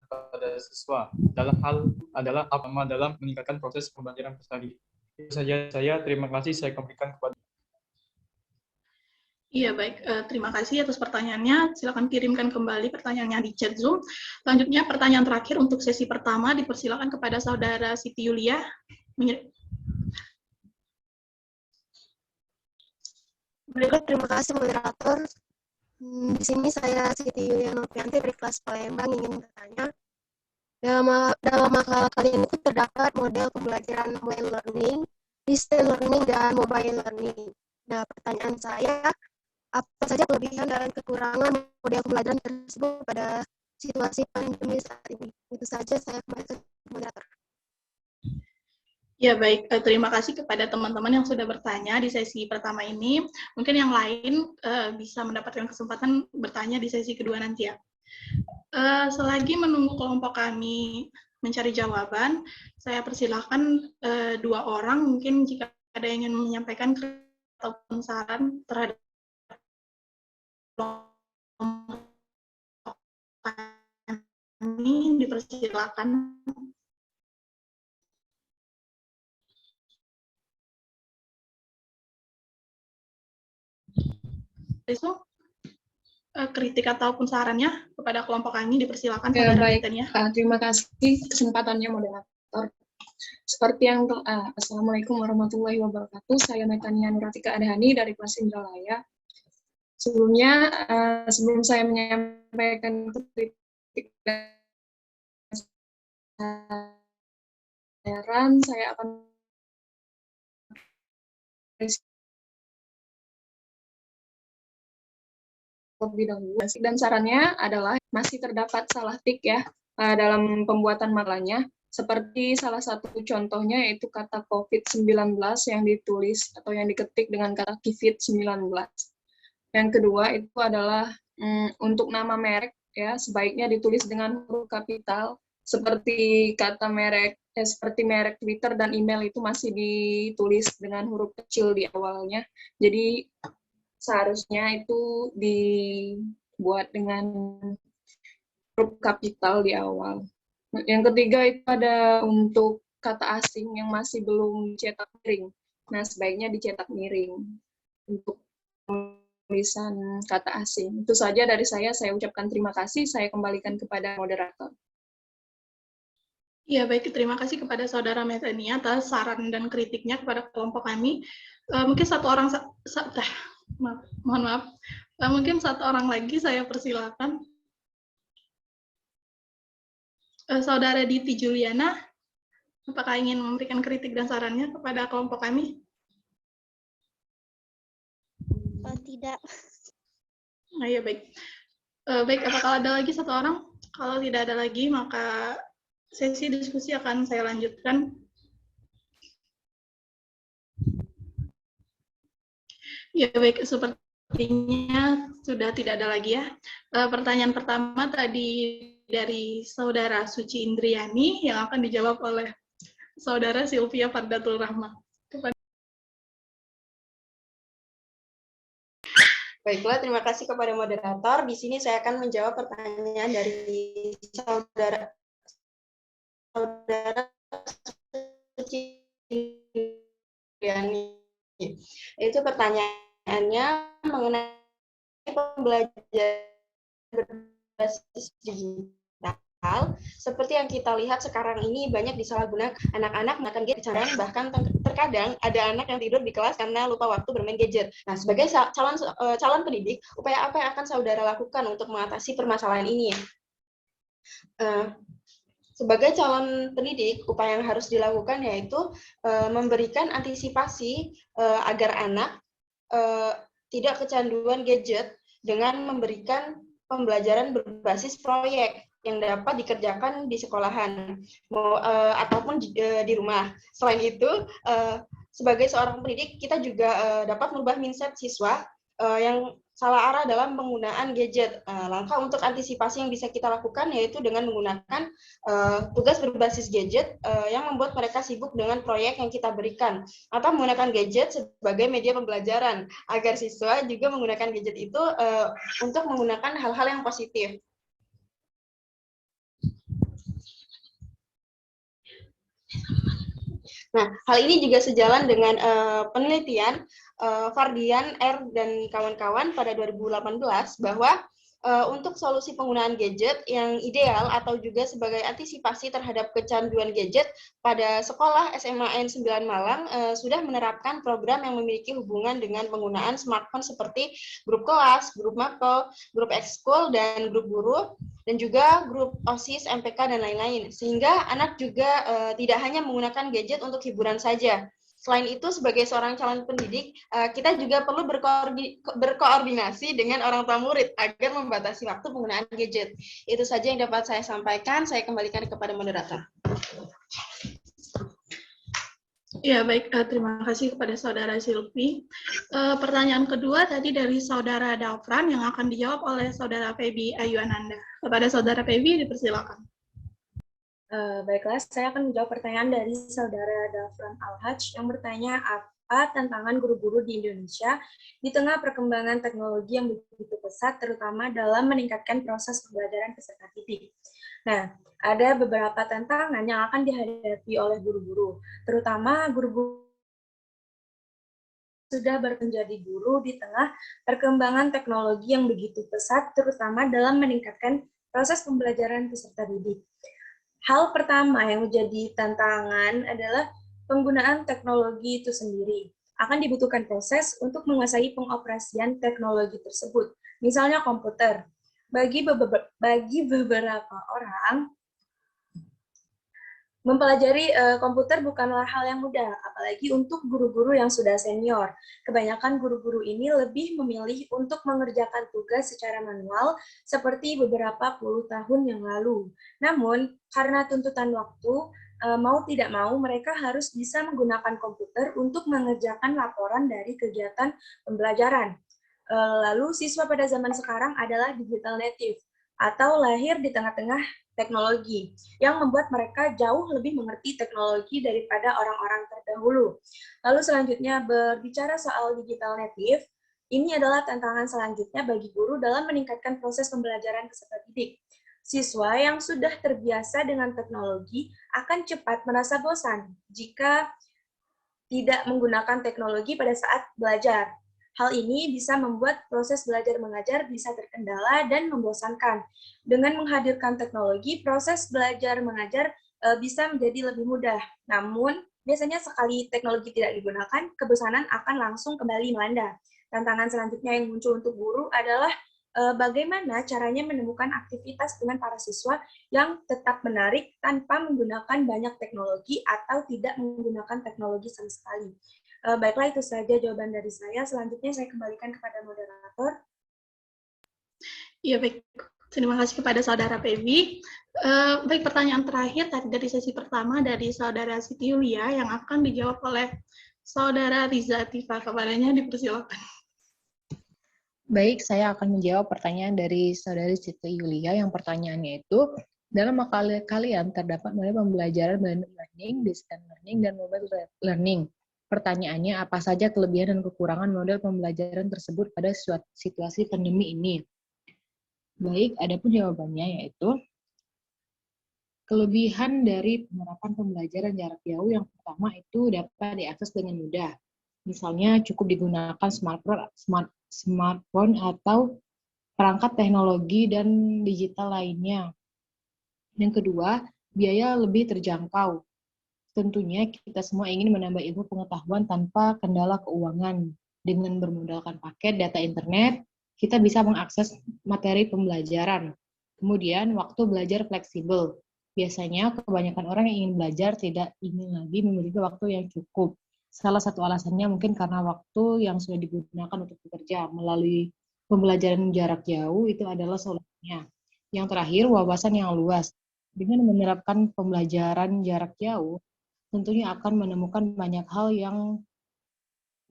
kepada siswa. Dalam hal adalah dalam meningkatkan proses pembelajaran tadi. Itu saja saya, terima kasih, saya kembalikan kepada. Iya, baik. Terima kasih atas pertanyaannya. Silakan kirimkan kembali pertanyaannya di chat Zoom. Selanjutnya, pertanyaan terakhir untuk sesi pertama, dipersilakan kepada Saudara Siti Yulia. Baiklah, terima kasih moderator. Di sini saya Siti Yulia Novianti dari kelas Palembang ingin bertanya. Dalam makalah kali ini terdapat model pembelajaran online learning, distance learning, dan mobile learning. Nah, pertanyaan saya, apa saja kelebihan dan kekurangan model pembelajaran tersebut pada situasi pandemi saat ini? Itu saja, saya kembali ke moderator. Ya, baik. Terima kasih kepada teman-teman yang sudah bertanya di sesi pertama ini. Mungkin yang lain bisa mendapatkan kesempatan bertanya di sesi kedua nanti ya. Selagi menunggu kelompok kami mencari jawaban, saya persilahkan 2 orang mungkin jika ada yang ingin menyampaikan ataupun saran terhadap kami, dipersilakan. Itu kritik ataupun sarannya kepada kelompok kami, dipersilakan. Ya, baik. Terima kasih kesempatannya moderator. Seperti yang Assalamualaikum warahmatullahi wabarakatuh. Saya Metania Nuratika Adhani dari kelas Indralaya. Sebelumnya, sebelum saya menyampaikan kritik dan saran, saya akan lebih dahulu. Dan sarannya adalah masih terdapat salah tik ya dalam pembuatan makalahnya. Seperti salah satu contohnya yaitu kata COVID-19 yang ditulis atau yang diketik dengan kata COVID-19. Yang kedua itu adalah untuk nama merek ya sebaiknya ditulis dengan huruf kapital seperti kata merek seperti merek Twitter dan email itu masih ditulis dengan huruf kecil di awalnya. Jadi seharusnya itu dibuat dengan huruf kapital di awal. Yang ketiga itu ada untuk kata asing yang masih belum dicetak miring. Nah, sebaiknya dicetak miring untuk tulisan kata asing. Itu saja dari saya ucapkan terima kasih. Saya kembalikan kepada moderator. Ya, baik. Terima kasih kepada Saudara Metania atas saran dan kritiknya kepada kelompok kami. Mungkin satu orang, mohon maaf, mungkin satu orang lagi saya persilakan. Saudara Diti Juliana, apakah ingin memberikan kritik dan sarannya kepada kelompok kami? Tidak. Nah, ya, baik. Baik, apakah ada lagi satu orang? Kalau tidak ada lagi, maka sesi diskusi akan saya lanjutkan. Ya, baik. Sepertinya sudah tidak ada lagi ya. Pertanyaan pertama tadi dari Saudara Suci Indriani yang akan dijawab oleh Saudara Sylvia Fardatul Rahma. Baiklah, terima kasih kepada moderator. Di sini saya akan menjawab pertanyaan dari Saudara Suci Indriani. Itu pertanyaannya mengenai pembelajaran berbasis digital. Seperti yang kita lihat sekarang ini banyak disalahgunakan anak-anak menggunakan gadget, bahkan terkadang ada anak yang tidur di kelas karena lupa waktu bermain gadget. Nah, sebagai calon pendidik, upaya apa yang akan saudara lakukan untuk mengatasi permasalahan ini? Sebagai calon pendidik, upaya yang harus dilakukan yaitu memberikan antisipasi agar anak tidak kecanduan gadget dengan memberikan pembelajaran berbasis proyek yang dapat dikerjakan di sekolahan ataupun di rumah. Selain itu, sebagai seorang pendidik, kita juga dapat merubah mindset siswa yang salah arah dalam penggunaan gadget. Langkah untuk antisipasi yang bisa kita lakukan yaitu dengan menggunakan tugas berbasis gadget yang membuat mereka sibuk dengan proyek yang kita berikan, atau menggunakan gadget sebagai media pembelajaran agar siswa juga menggunakan gadget itu untuk menggunakan hal-hal yang positif. Nah, hal ini juga sejalan dengan penelitian Fardian, R, dan kawan-kawan pada 2018 bahwa untuk solusi penggunaan gadget yang ideal atau juga sebagai antisipasi terhadap kecanduan gadget pada sekolah SMA N9 Malang sudah menerapkan program yang memiliki hubungan dengan penggunaan smartphone seperti grup kelas, grup mapel, grup ekskul, dan grup guru, dan juga grup OSIS, MPK, dan lain-lain. Sehingga anak juga tidak hanya menggunakan gadget untuk hiburan saja. Selain itu, sebagai seorang calon pendidik, kita juga perlu berkoordinasi dengan orang tua murid agar membatasi waktu penggunaan gadget. Itu saja yang dapat saya sampaikan. Saya kembalikan kepada moderator. Ya, baik. Terima kasih kepada Saudara Silvi. Pertanyaan kedua tadi dari Saudara Dafran yang akan dijawab oleh Saudara Feby Ayuananda. Kepada Saudara Feby, dipersilakan. Baiklah, saya akan menjawab pertanyaan dari Saudara Dafran Al-Hajj yang bertanya apa tantangan guru-guru di Indonesia di tengah perkembangan teknologi yang begitu pesat, terutama dalam meningkatkan proses pembelajaran peserta didik. Nah, ada beberapa tantangan yang akan dihadapi oleh guru-guru, terutama guru-guru sudah menjadi guru di tengah perkembangan teknologi yang begitu pesat, terutama dalam meningkatkan proses pembelajaran peserta didik. Hal pertama yang menjadi tantangan adalah penggunaan teknologi itu sendiri. akan dibutuhkan proses untuk menguasai pengoperasian teknologi tersebut. Misalnya komputer. Bagi beberapa orang, mempelajari komputer bukanlah hal yang mudah, apalagi untuk guru-guru yang sudah senior. Kebanyakan guru-guru ini lebih memilih untuk mengerjakan tugas secara manual seperti beberapa puluh tahun yang lalu. Namun, karena tuntutan waktu, mau tidak mau mereka harus bisa menggunakan komputer untuk mengerjakan laporan dari kegiatan pembelajaran. Lalu siswa pada zaman sekarang adalah digital native atau lahir di tengah-tengah teknologi yang membuat mereka jauh lebih mengerti teknologi daripada orang-orang terdahulu. Lalu selanjutnya berbicara soal digital native, ini adalah tantangan selanjutnya bagi guru dalam meningkatkan proses pembelajaran peserta didik. Siswa yang sudah terbiasa dengan teknologi akan cepat merasa bosan jika tidak menggunakan teknologi pada saat belajar. Hal ini bisa membuat proses belajar mengajar bisa terkendala dan membosankan. Dengan menghadirkan teknologi, proses belajar mengajar bisa menjadi lebih mudah. Namun, biasanya sekali teknologi tidak digunakan, kebosanan akan langsung kembali melanda. Tantangan selanjutnya yang muncul untuk guru adalah bagaimana caranya menemukan aktivitas dengan para siswa yang tetap menarik tanpa menggunakan banyak teknologi atau tidak menggunakan teknologi sama sekali. Baiklah, itu saja jawaban dari saya. Selanjutnya saya kembalikan kepada moderator. Iya, baik. Terima kasih kepada Saudara Pevi. Baik, pertanyaan terakhir tadi dari sesi pertama dari Saudara Siti Yulia yang akan dijawab oleh Saudara Riza Tifa. Kepadanya dipersilakan. Baik, saya akan menjawab pertanyaan dari Saudari Siti Yulia yang pertanyaannya itu, dalam makalah kalian terdapat model pembelajaran blended learning, distance learning, dan mobile learning. Pertanyaannya, apa saja kelebihan dan kekurangan model pembelajaran tersebut pada situasi pandemi ini? Baik, adapun jawabannya yaitu, kelebihan dari penerapan pembelajaran jarak jauh yang pertama itu dapat diakses dengan mudah. Misalnya cukup digunakan smartphone atau perangkat teknologi dan digital lainnya. Yang kedua, biaya lebih terjangkau. Tentunya kita semua ingin menambah ilmu pengetahuan tanpa kendala keuangan. Dengan bermodalkan paket data internet, kita bisa mengakses materi pembelajaran. Kemudian, waktu belajar fleksibel. Biasanya, kebanyakan orang yang ingin belajar tidak ingin lagi memiliki waktu yang cukup. Salah satu alasannya mungkin karena waktu yang sudah digunakan untuk bekerja melalui pembelajaran jarak jauh itu adalah solusinya. Yang terakhir, wawasan yang luas. Dengan menerapkan pembelajaran jarak jauh, tentunya akan menemukan banyak hal yang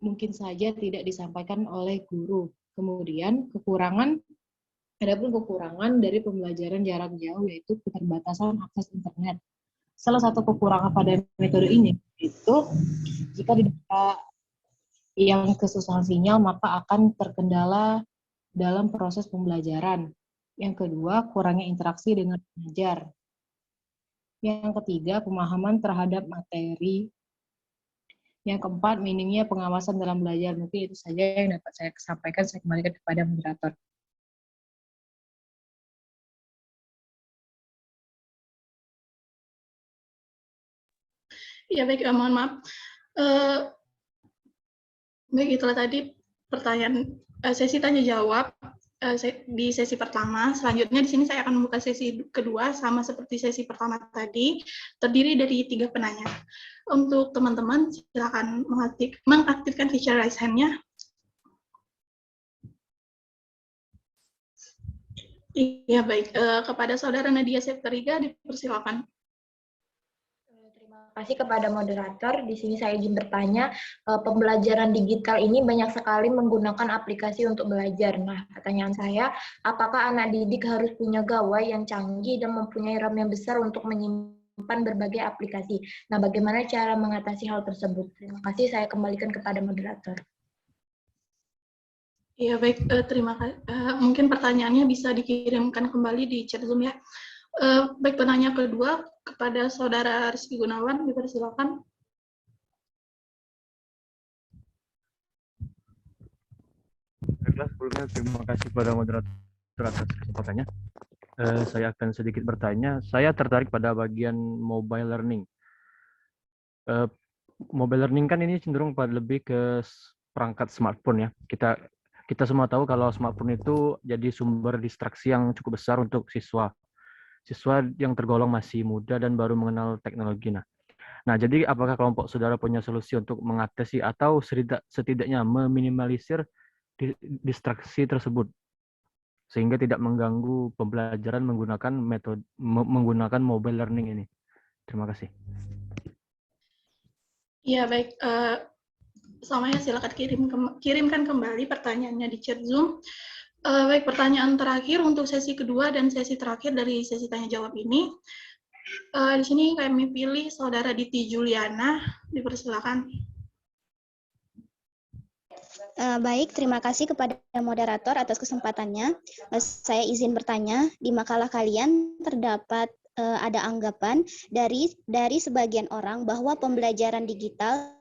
mungkin saja tidak disampaikan oleh guru. Kemudian, adapun kekurangan dari pembelajaran jarak jauh yaitu keterbatasan akses internet. Salah satu kekurangan pada metode ini itu jika tidak yang kesusahan sinyal maka akan terkendala dalam proses pembelajaran. Yang kedua, kurangnya interaksi dengan pengajar. Yang ketiga, pemahaman terhadap materi. Yang keempat, minimnya pengawasan dalam belajar. Mungkin itu saja yang dapat saya sampaikan. Saya kembalikan kepada moderator. Ya, baik, mohon maaf. Baik, itulah tadi pertanyaan sesi tanya jawab di sesi pertama. Selanjutnya di sini saya akan membuka sesi kedua sama seperti sesi pertama tadi, terdiri dari 3 penanya. Untuk teman-teman silakan mengaktifkan feature raise hand-nya. Iya, baik. Kepada Saudara Nadia Septeriga dipersilakan. Terima kasih kepada moderator. Di sini saya izin bertanya, pembelajaran digital ini banyak sekali menggunakan aplikasi untuk belajar. Nah, pertanyaan saya, apakah anak didik harus punya gawai yang canggih dan mempunyai RAM yang besar untuk menyimpan berbagai aplikasi? Nah, bagaimana cara mengatasi hal tersebut? Terima kasih, saya kembalikan kepada moderator. Iya, baik. Terima kasih. Mungkin pertanyaannya bisa dikirimkan kembali di chat Zoom ya. Baik, penanya kedua kepada Saudara Rizky Gunawan, dipersilakan. Baiklah, sebelumnya terima kasih kepada moderator atas kesempatannya. Saya akan sedikit bertanya. Saya tertarik pada bagian mobile learning. mobile learning kan ini cenderung pada lebih ke perangkat smartphone ya. Kita semua tahu kalau smartphone itu jadi sumber distraksi yang cukup besar untuk siswa. Siswa yang tergolong masih muda dan baru mengenal teknologi. Nah, jadi apakah kelompok saudara punya solusi untuk mengatasi atau setidaknya meminimalisir distraksi tersebut sehingga tidak mengganggu pembelajaran menggunakan mobile learning ini? Terima kasih. Ya, baik. Sama ya, silakan kirimkan kembali pertanyaannya di chat Zoom. Baik, pertanyaan terakhir untuk sesi kedua dan sesi terakhir dari sesi tanya jawab ini. Di sini kami pilih Saudara Diti Juliana, dipersilakan. Baik, terima kasih kepada moderator atas kesempatannya. Saya izin bertanya, di makalah kalian terdapat ada anggapan dari sebagian orang bahwa pembelajaran digital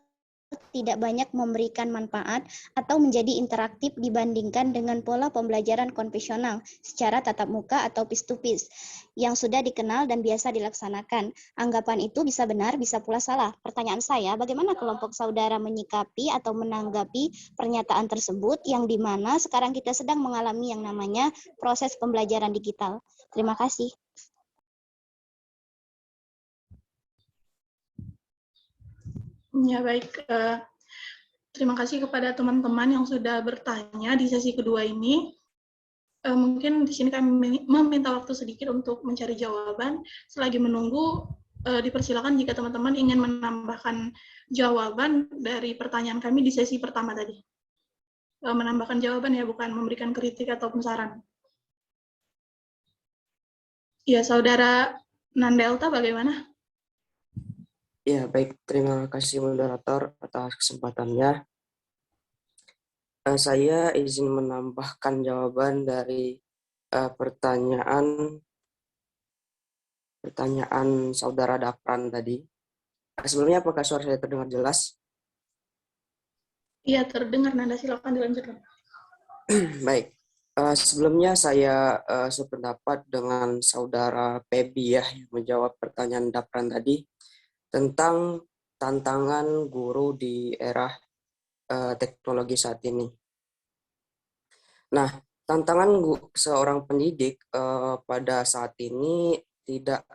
tidak banyak memberikan manfaat atau menjadi interaktif dibandingkan dengan pola pembelajaran konvensional secara tatap muka atau face-to-face yang sudah dikenal dan biasa dilaksanakan. Anggapan itu bisa benar, bisa pula salah. Pertanyaan saya, bagaimana kelompok saudara menyikapi atau menanggapi pernyataan tersebut yang di mana sekarang kita sedang mengalami yang namanya proses pembelajaran digital? Terima kasih. Ya, baik. Terima kasih kepada teman-teman yang sudah bertanya di sesi kedua ini. Mungkin di sini kami meminta waktu sedikit untuk mencari jawaban. Selagi menunggu, dipersilakan jika teman-teman ingin menambahkan jawaban dari pertanyaan kami di sesi pertama tadi. Menambahkan jawaban ya, bukan memberikan kritik ataupun saran. Ya, Saudara Nandelta bagaimana? Ya, baik. Terima kasih moderator atas kesempatannya. Saya izin menambahkan jawaban dari pertanyaan Saudara Dapran tadi. Sebelumnya, apakah suara saya terdengar jelas? Iya, terdengar. Nanda, silakan dilanjutkan. Baik. Sebelumnya saya sependapat dengan Saudara Pebi ya, yang menjawab pertanyaan Dapran tadi tentang tantangan guru di era teknologi saat ini. Nah, tantangan seorang pendidik pada saat ini tidak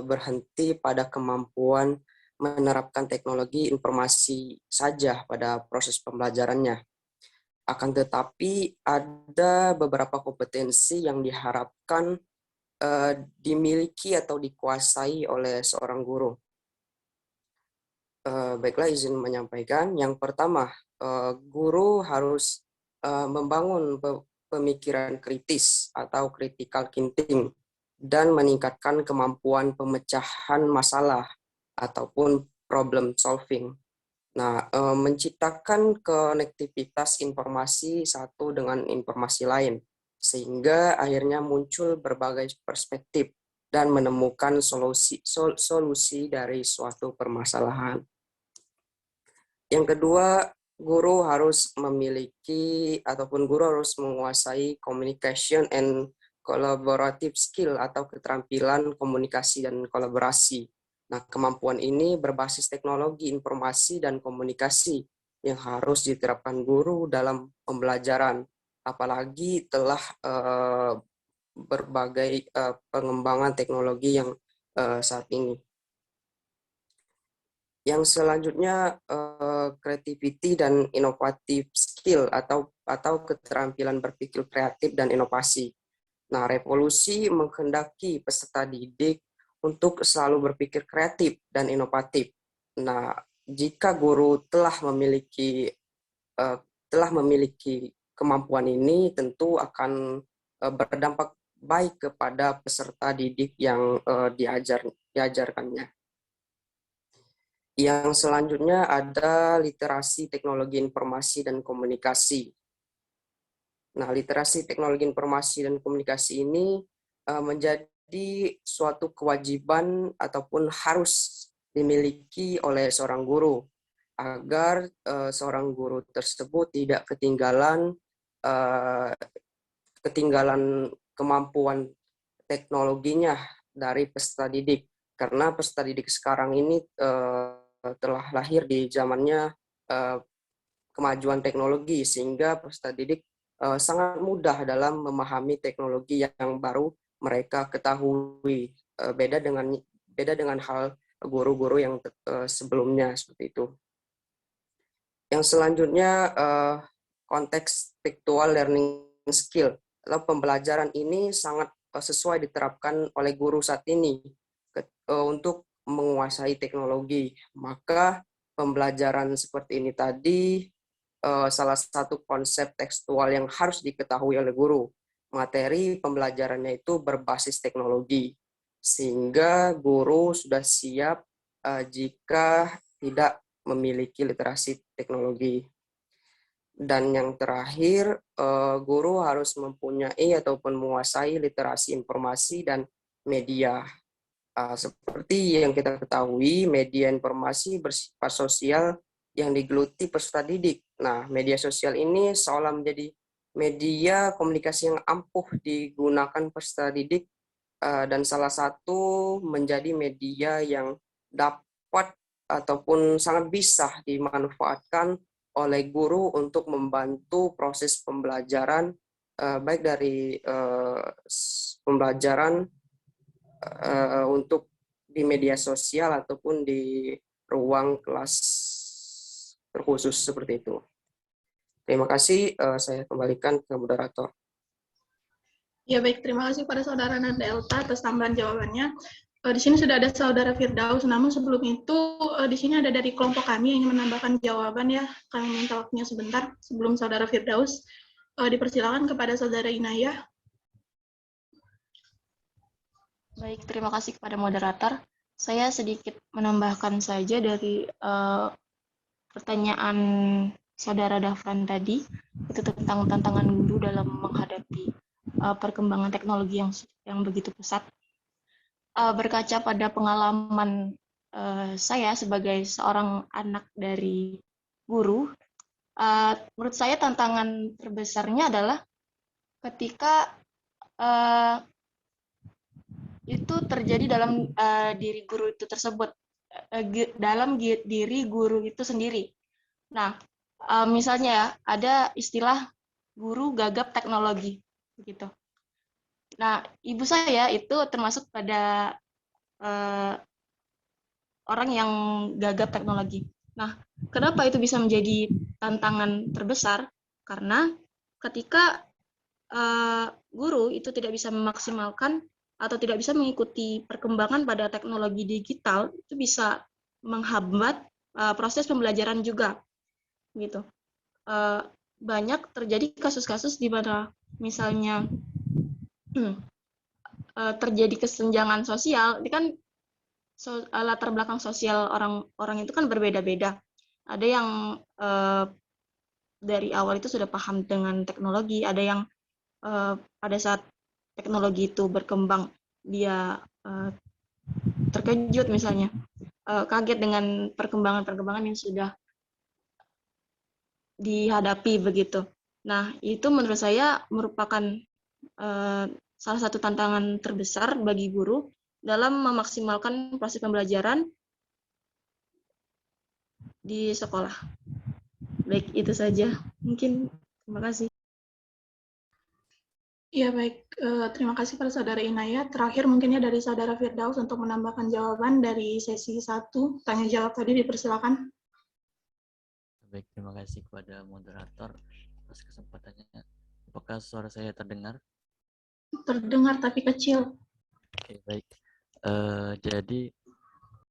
berhenti pada kemampuan menerapkan teknologi informasi saja pada proses pembelajarannya. Akan tetapi ada beberapa kompetensi yang diharapkan dimiliki atau dikuasai oleh seorang guru. Baiklah, izin menyampaikan. Yang pertama, guru harus membangun pemikiran kritis atau critical thinking dan meningkatkan kemampuan pemecahan masalah ataupun problem solving. Nah, menciptakan konektivitas informasi satu dengan informasi lain, sehingga akhirnya muncul berbagai perspektif dan menemukan solusi dari suatu permasalahan. Yang kedua, guru harus memiliki ataupun guru harus menguasai communication and collaborative skill atau keterampilan komunikasi dan kolaborasi. Nah, kemampuan ini berbasis teknologi informasi dan komunikasi yang harus diterapkan guru dalam pembelajaran, apalagi telah berbagai pengembangan teknologi yang saat ini. Yang selanjutnya creativity dan inovative skill atau keterampilan berpikir kreatif dan inovasi. Nah, revolusi menghendaki peserta didik untuk selalu berpikir kreatif dan inovatif. Nah, jika guru telah memiliki kemampuan ini, tentu akan berdampak baik kepada peserta didik yang diajarkannya. Yang selanjutnya ada literasi teknologi informasi dan komunikasi. Nah, literasi teknologi informasi dan komunikasi ini menjadi suatu kewajiban ataupun harus dimiliki oleh seorang guru agar seorang guru tersebut tidak ketinggalan kemampuan teknologinya dari peserta didik, karena peserta didik sekarang ini telah lahir di zamannya kemajuan teknologi, sehingga peserta didik sangat mudah dalam memahami teknologi yang baru mereka ketahui. Beda dengan hal guru-guru yang sebelumnya seperti itu. Yang selanjutnya konteks textual learning skill atau pembelajaran ini sangat sesuai diterapkan oleh guru saat ini untuk menguasai teknologi. Maka pembelajaran seperti ini tadi salah satu konsep tekstual yang harus diketahui oleh guru. Materi pembelajarannya itu berbasis teknologi, sehingga guru sudah siap jika tidak memiliki literasi teknologi. Dan yang terakhir, guru harus mempunyai ataupun menguasai literasi informasi dan media. Seperti yang kita ketahui, media informasi bersifat sosial yang digeluti peserta didik. Nah, media sosial ini seolah menjadi media komunikasi yang ampuh digunakan peserta didik, dan salah satu menjadi media yang dapat ataupun sangat bisa dimanfaatkan oleh guru untuk membantu proses pembelajaran, baik dari pembelajaran untuk di media sosial ataupun di ruang kelas terkhusus seperti itu. Terima kasih, saya kembalikan ke moderator. Ya baik, terima kasih pada saudara Nanda Elta atas tambahan jawabannya. Di sini sudah ada saudara Firdaus, namun sebelum itu di sini ada dari kelompok kami yang ingin menambahkan jawaban ya. Kami minta waktunya sebentar sebelum saudara Firdaus. Dipersilakan kepada saudara Inayah. Baik, terima kasih kepada moderator. Saya sedikit menambahkan saja dari pertanyaan saudara Dafran tadi, itu tentang tantangan guru dalam menghadapi perkembangan teknologi yang begitu pesat. Berkaca pada pengalaman saya sebagai seorang anak dari guru, menurut saya tantangan terbesarnya adalah ketika itu terjadi dalam diri guru itu tersebut, dalam diri guru itu sendiri. Nah, misalnya ya, ada istilah guru gagap teknologi, begitu. Nah, ibu saya itu termasuk pada orang yang gagap teknologi. Nah, kenapa itu bisa menjadi tantangan terbesar? Karena ketika guru itu tidak bisa memaksimalkan atau tidak bisa mengikuti perkembangan pada teknologi digital, itu bisa menghambat proses pembelajaran juga, gitu. Banyak terjadi kasus-kasus di mana misalnya terjadi kesenjangan sosial. Ini kan latar belakang sosial orang-orang itu kan berbeda-beda. Ada yang dari awal itu sudah paham dengan teknologi, ada yang pada saat teknologi itu berkembang dia terkejut misalnya, kaget dengan perkembangan-perkembangan yang sudah dihadapi begitu. Nah, itu menurut saya merupakan salah satu tantangan terbesar bagi guru dalam memaksimalkan proses pembelajaran di sekolah. Baik, itu saja. Mungkin, terima kasih. Ya baik, terima kasih pada saudara Inayah. Terakhir mungkinnya dari saudara Firdaus untuk menambahkan jawaban dari sesi 1. Tanya jawab tadi, dipersilakan. Baik, terima kasih kepada moderator atas kesempatannya. Apakah suara saya terdengar? Terdengar tapi kecil. Oke, baik. Jadi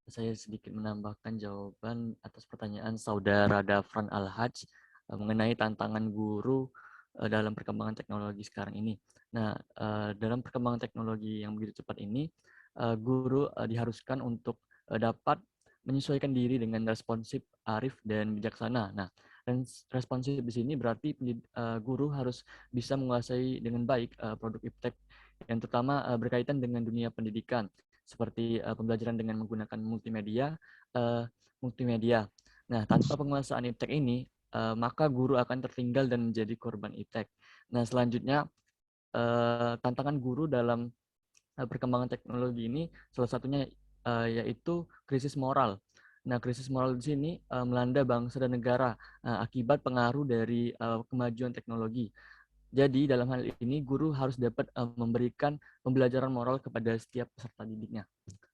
saya sedikit menambahkan jawaban atas pertanyaan saudara Dafran Al-Hajj mengenai tantangan guru dalam perkembangan teknologi sekarang ini. Nah, dalam perkembangan teknologi yang begitu cepat ini, guru diharuskan untuk dapat menyesuaikan diri dengan responsif, arif, dan bijaksana. Nah, dan responsif di sini berarti guru harus bisa menguasai dengan baik produk iptek yang terutama berkaitan dengan dunia pendidikan, seperti pembelajaran dengan menggunakan multimedia. Nah, tanpa penguasaan iptek ini, maka guru akan tertinggal dan menjadi korban iptek. Nah, selanjutnya tantangan guru dalam perkembangan teknologi ini salah satunya yaitu krisis moral. Nah, krisis moral di sini melanda bangsa dan negara akibat pengaruh dari kemajuan teknologi. Jadi, dalam hal ini, guru harus dapat memberikan pembelajaran moral kepada setiap peserta didiknya.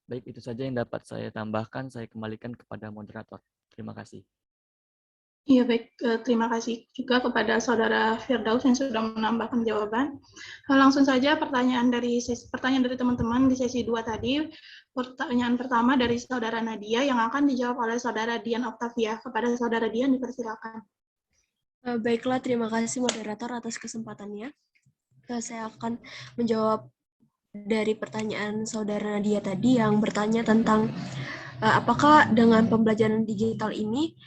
Baik, itu saja yang dapat saya tambahkan. Saya kembalikan kepada moderator. Terima kasih. Iya, baik. Terima kasih juga kepada Saudara Firdaus yang sudah menambahkan jawaban. Langsung saja pertanyaan dari teman-teman di sesi 2 tadi. Pertanyaan pertama dari Saudara Nadia yang akan dijawab oleh Saudara Dian Octavia. Kepada Saudara Dian, dipersilakan. Baiklah, terima kasih moderator atas kesempatannya. Saya akan menjawab dari pertanyaan Saudara Nadia tadi yang bertanya tentang apakah dengan pembelajaran digital ini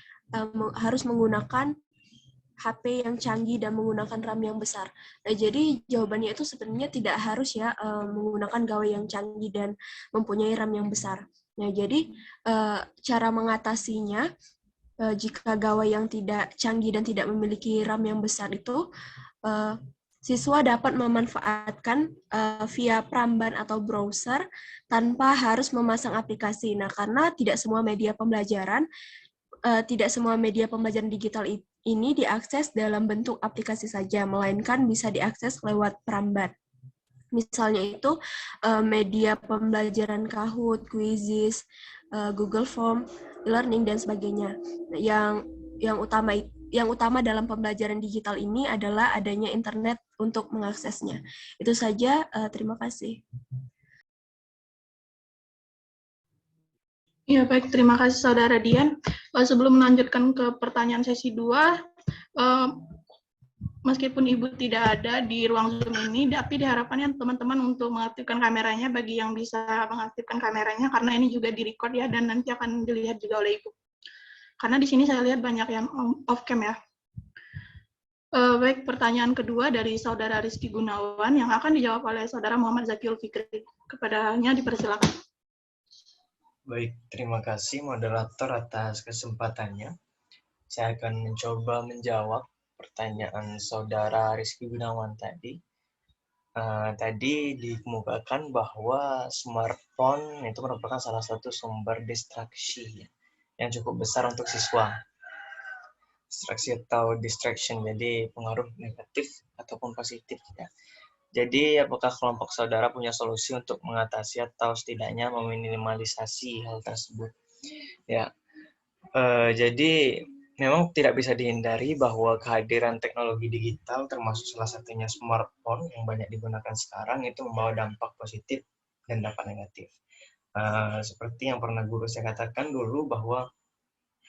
harus menggunakan HP yang canggih dan menggunakan RAM yang besar. Nah, jadi jawabannya itu sebenarnya tidak harus ya menggunakan gawai yang canggih dan mempunyai RAM yang besar. Nah, jadi cara mengatasinya jika gawai yang tidak canggih dan tidak memiliki RAM yang besar itu, siswa dapat memanfaatkan via Pramban atau browser tanpa harus memasang aplikasi. Nah, karena tidak semua media pembelajaran digital ini diakses dalam bentuk aplikasi saja, melainkan bisa diakses lewat Pramban. Misalnya itu media pembelajaran Kahoot, Quizizz, Google Form, e-learning dan sebagainya. Yang utama dalam pembelajaran digital ini adalah adanya internet untuk mengaksesnya. Itu saja, terima kasih. Ya, baik. Terima kasih Saudara Dian. Sebelum melanjutkan ke pertanyaan sesi 2, meskipun Ibu tidak ada di ruang Zoom ini, tapi diharapkannya teman-teman untuk mengaktifkan kameranya bagi yang bisa mengaktifkan kameranya, karena ini juga direcord ya, dan nanti akan dilihat juga oleh Ibu. Karena di sini saya lihat banyak yang off cam ya. Baik, pertanyaan kedua dari Saudara Rizky Gunawan yang akan dijawab oleh Saudara Muhammad Zakil Fikri. Kepadanya dipersilakan. Baik, terima kasih moderator atas kesempatannya. Saya akan mencoba menjawab pertanyaan Saudara Rizky Gunawan tadi. Tadi dikemukakan bahwa smartphone itu merupakan salah satu sumber distraksi yang cukup besar untuk siswa. Distraksi atau distraction, jadi pengaruh negatif ataupun positif. Ya. Jadi, apakah kelompok saudara punya solusi untuk mengatasi atau setidaknya meminimalisasi hal tersebut? Ya, jadi memang tidak bisa dihindari bahwa kehadiran teknologi digital, termasuk salah satunya smartphone yang banyak digunakan sekarang, itu membawa dampak positif dan dampak negatif. Seperti yang pernah guru saya katakan dulu bahwa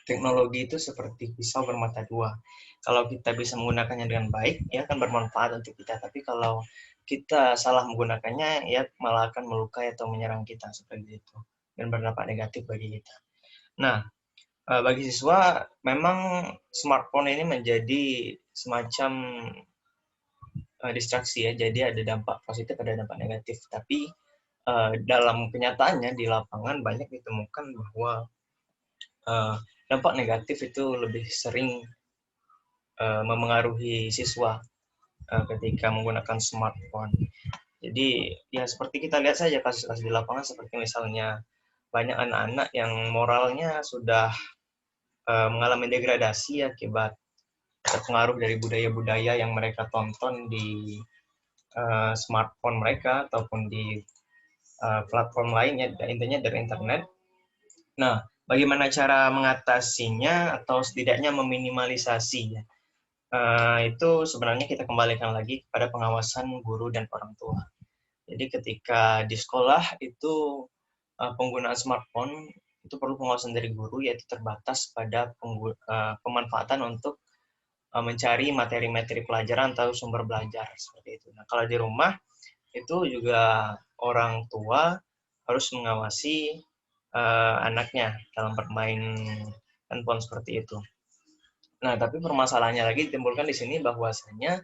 teknologi itu seperti pisau bermata dua. Kalau kita bisa menggunakannya dengan baik, ya akan bermanfaat untuk kita. Tapi kalau kita salah menggunakannya, ya malah akan melukai atau menyerang kita seperti itu dan berdampak negatif bagi kita. Nah, bagi siswa memang smartphone ini menjadi semacam distraksi ya. Jadi ada dampak positif, ada dampak negatif. Tapi dalam kenyataannya di lapangan banyak ditemukan bahwa dampak negatif itu lebih sering memengaruhi siswa ketika menggunakan smartphone. Jadi ya seperti kita lihat saja kasus-kasus di lapangan, seperti misalnya banyak anak-anak yang moralnya sudah mengalami degradasi akibat terpengaruh dari budaya-budaya yang mereka tonton di smartphone mereka ataupun di platform lainnya, intinya dari internet. Nah, bagaimana cara mengatasinya atau setidaknya meminimalisasinya? Itu sebenarnya kita kembalikan lagi kepada pengawasan guru dan orang tua. Jadi ketika di sekolah itu penggunaan smartphone itu perlu pengawasan dari guru, yaitu terbatas pada pemanfaatan untuk mencari materi-materi pelajaran atau sumber belajar seperti itu. Nah, kalau di rumah itu juga orang tua harus mengawasi anaknya dalam bermain handphone seperti itu. Nah, tapi permasalahannya lagi ditimbulkan di sini bahwasanya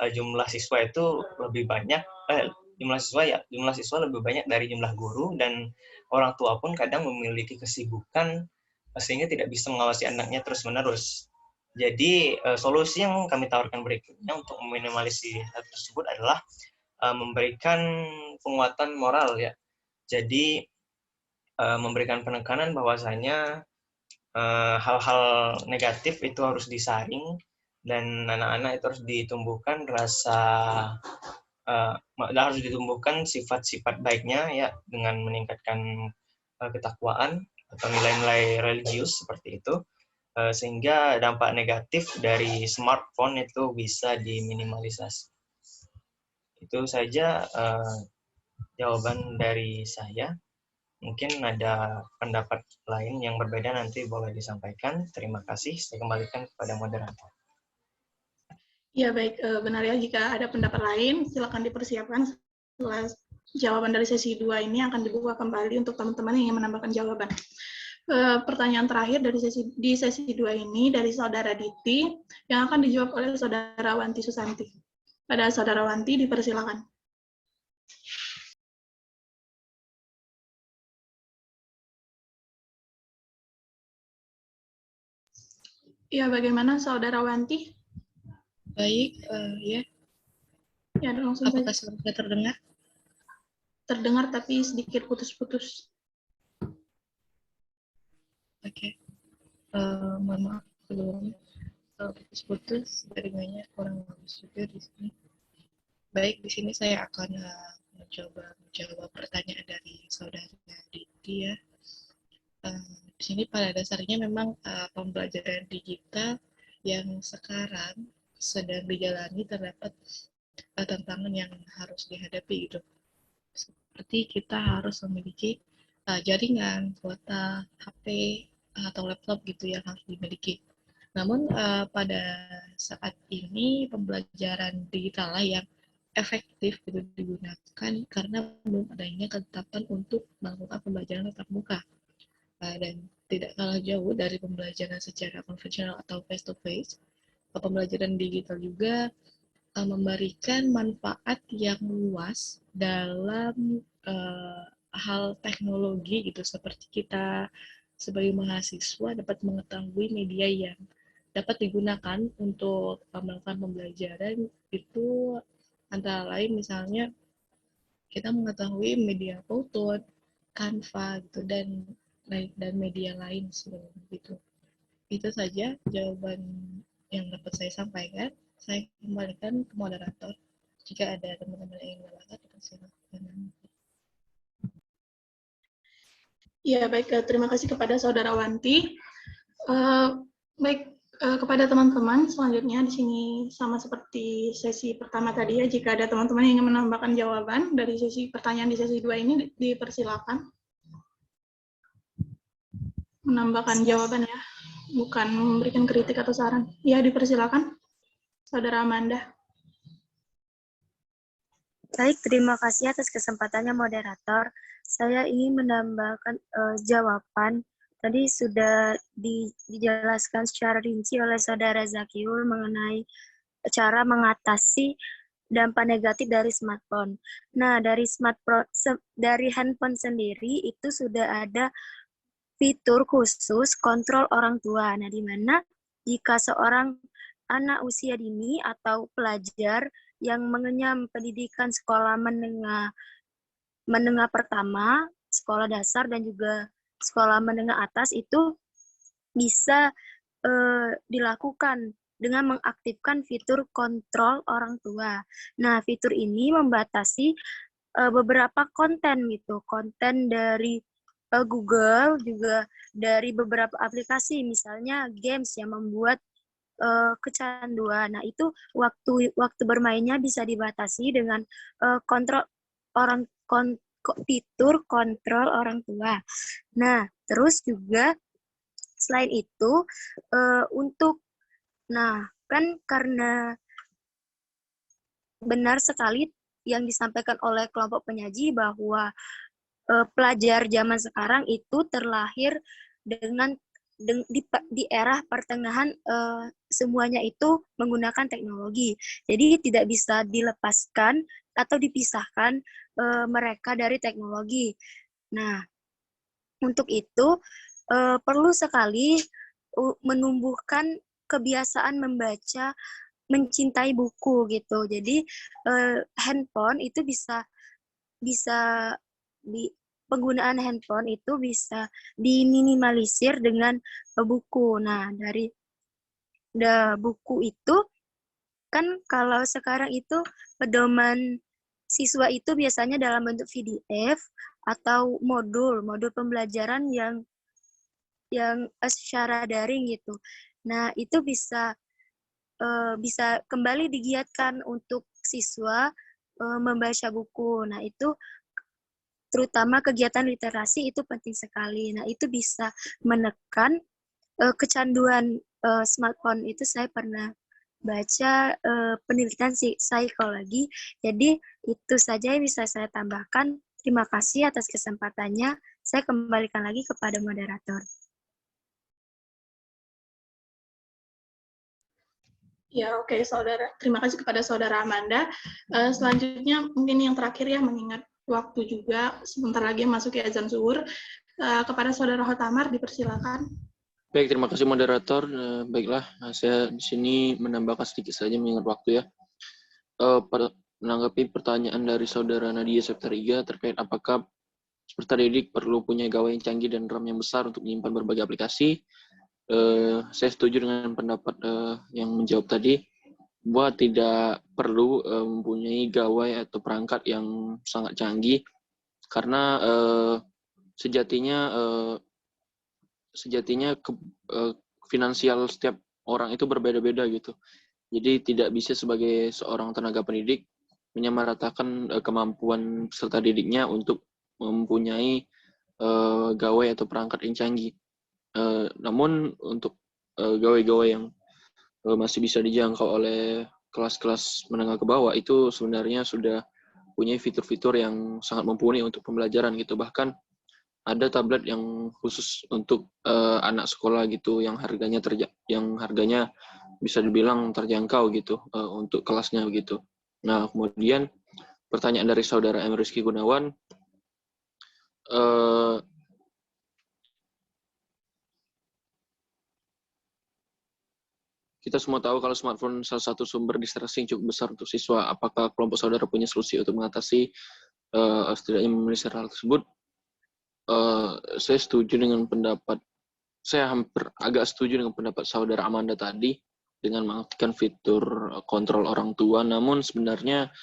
jumlah siswa itu lebih banyak, jumlah siswa lebih banyak dari jumlah guru, dan orang tua pun kadang memiliki kesibukan sehingga tidak bisa mengawasi anaknya terus-menerus. Jadi solusi yang kami tawarkan berikutnya untuk meminimalisasi hal tersebut adalah memberikan penguatan moral ya. Jadi memberikan penekanan bahwasanya hal-hal negatif itu harus disaring, dan anak-anak itu harus ditumbuhkan harus ditumbuhkan sifat-sifat baiknya ya, dengan meningkatkan ketakwaan atau nilai-nilai religius seperti itu, sehingga dampak negatif dari smartphone itu bisa diminimalisasi. Itu saja jawaban dari saya. Mungkin ada pendapat lain yang berbeda, nanti boleh disampaikan. Terima kasih. Saya kembalikan kepada moderator. Ya, baik. Benar ya, jika ada pendapat lain, silakan dipersiapkan. Setelah jawaban dari sesi 2 ini akan dibuka kembali untuk teman-teman yang ingin menambahkan jawaban. Pertanyaan terakhir di sesi 2 ini dari Saudara Diti, yang akan dijawab oleh Saudara Wanti Susanti. Pada Saudara Wanti, dipersilakan. Ya, bagaimana Saudara Wanti? Baik, ya. Ya, langsung Apakah saja. suara saya terdengar? Terdengar tapi sedikit putus-putus. Oke. Mohon maaf sebelumnya. Putus-putus, jaringannya kurang bagus juga di sini. Baik, di sini saya akan mencoba menjawab pertanyaan dari Saudara Diti ya. Di sini pada dasarnya memang pembelajaran digital yang sekarang sedang dijalani terdapat tantangan yang harus dihadapi gitu. Seperti kita harus memiliki jaringan, kuota HP atau laptop gitu yang harus dimiliki. Namun pada saat ini pembelajaran digital lah yang efektif gitu digunakan karena belum adanya ketetapan untuk melakukan pembelajaran tatap muka. Dan tidak kalah jauh dari pembelajaran secara konvensional atau face-to-face, pembelajaran digital juga memberikan manfaat yang luas dalam hal teknologi gitu, seperti kita sebagai mahasiswa dapat mengetahui media yang dapat digunakan untuk melakukan pembelajaran itu antara lain misalnya kita mengetahui media foto, Canva gitu, dan media lain sebenarnya gitu. Itu saja jawaban yang dapat saya sampaikan. Saya kembalikan ke moderator. Jika ada teman-teman yang ingin menambahkan, silakan. Ya, baik. Terima kasih kepada Saudara Wanti. Baik, kepada teman-teman selanjutnya di sini sama seperti sesi pertama tadi ya. Jika ada teman-teman yang ingin menambahkan jawaban dari sesi pertanyaan di sesi 2 ini, dipersilakan. Menambahkan jawaban ya, bukan memberikan kritik atau saran. Ya, dipersilakan. Saudara Amanda. Baik, terima kasih atas kesempatannya moderator. Saya ingin menambahkan jawaban. Tadi sudah dijelaskan secara rinci oleh Saudara Zakiul mengenai cara mengatasi dampak negatif dari smartphone. Nah, dari handphone sendiri itu sudah ada fitur khusus kontrol orang tua. Nah, di mana jika seorang anak usia dini atau pelajar yang mengenyam pendidikan sekolah menengah pertama, sekolah dasar, dan juga sekolah menengah atas itu bisa dilakukan dengan mengaktifkan fitur kontrol orang tua. Nah, fitur ini membatasi beberapa konten gitu, konten dari Google, juga dari beberapa aplikasi, misalnya games yang membuat kecanduan. Nah, itu waktu bermainnya bisa dibatasi dengan fitur kontrol orang tua. Nah, terus juga selain itu kan karena benar sekali yang disampaikan oleh kelompok penyaji bahwa pelajar zaman sekarang itu terlahir di era pertengahan, semuanya itu menggunakan teknologi. Jadi tidak bisa dilepaskan atau dipisahkan mereka dari teknologi. Nah, untuk itu perlu sekali menumbuhkan kebiasaan membaca, mencintai buku gitu. Jadi handphone itu bisa penggunaan handphone itu bisa diminimalisir dengan buku. Nah, dari buku itu kan kalau sekarang itu pedoman siswa itu biasanya dalam bentuk PDF atau modul pembelajaran yang secara daring gitu. Nah, itu bisa kembali digiatkan untuk siswa membaca buku. Nah, itu terutama kegiatan literasi itu penting sekali. Nah, itu bisa menekan kecanduan smartphone. Itu saya pernah baca penelitian psikologi. Jadi itu saja yang bisa saya tambahkan. Terima kasih atas kesempatannya. Saya kembalikan lagi kepada moderator. Ya, oke, saudara. Terima kasih kepada saudara Amanda. Selanjutnya mungkin yang terakhir ya, mengingat waktu juga sebentar lagi masuk ke azan zuhur. Kepada saudara Hotamar, dipersilakan. Baik, terima kasih moderator. Baiklah, saya di sini menambahkan sedikit saja mengingat waktu ya. Menanggapi pertanyaan dari saudara Nadia Septariga terkait apakah peserta didik perlu punya gawai yang canggih dan RAM yang besar untuk menyimpan berbagai aplikasi. Saya setuju dengan pendapat yang menjawab tadi bahwa tidak perlu mempunyai gawai atau perangkat yang sangat canggih karena sejatinya finansial setiap orang itu berbeda-beda gitu. Jadi tidak bisa sebagai seorang tenaga pendidik menyamaratakan kemampuan peserta didiknya untuk mempunyai gawai atau perangkat yang canggih. Namun untuk gawai-gawai yang masih bisa dijangkau oleh kelas-kelas menengah ke bawah itu sebenarnya sudah punya fitur-fitur yang sangat mumpuni untuk pembelajaran gitu. Bahkan ada tablet yang khusus untuk anak sekolah gitu yang harganya bisa dibilang terjangkau gitu untuk kelasnya begitu. Nah, kemudian pertanyaan dari saudara M. Rizky Gunawan, kita semua tahu kalau smartphone salah satu sumber distraksi yang cukup besar untuk siswa. Apakah kelompok saudara punya solusi untuk mengatasi setidaknya memenuhi hal tersebut? Saya setuju dengan pendapat, saya hampir agak setuju dengan pendapat saudara Amanda tadi dengan mengaktifkan fitur kontrol orang tua. Namun sebenarnya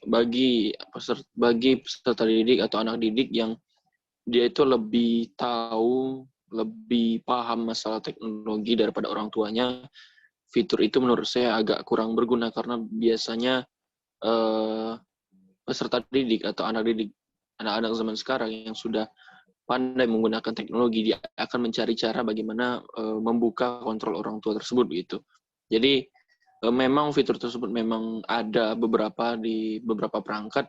bagi peserta didik atau anak didik yang dia itu lebih tahu, lebih paham masalah teknologi daripada orang tuanya, fitur itu menurut saya agak kurang berguna karena biasanya peserta didik atau anak-anak zaman sekarang yang sudah pandai menggunakan teknologi, dia akan mencari cara bagaimana membuka kontrol orang tua tersebut gitu. Jadi memang fitur tersebut memang ada di beberapa perangkat,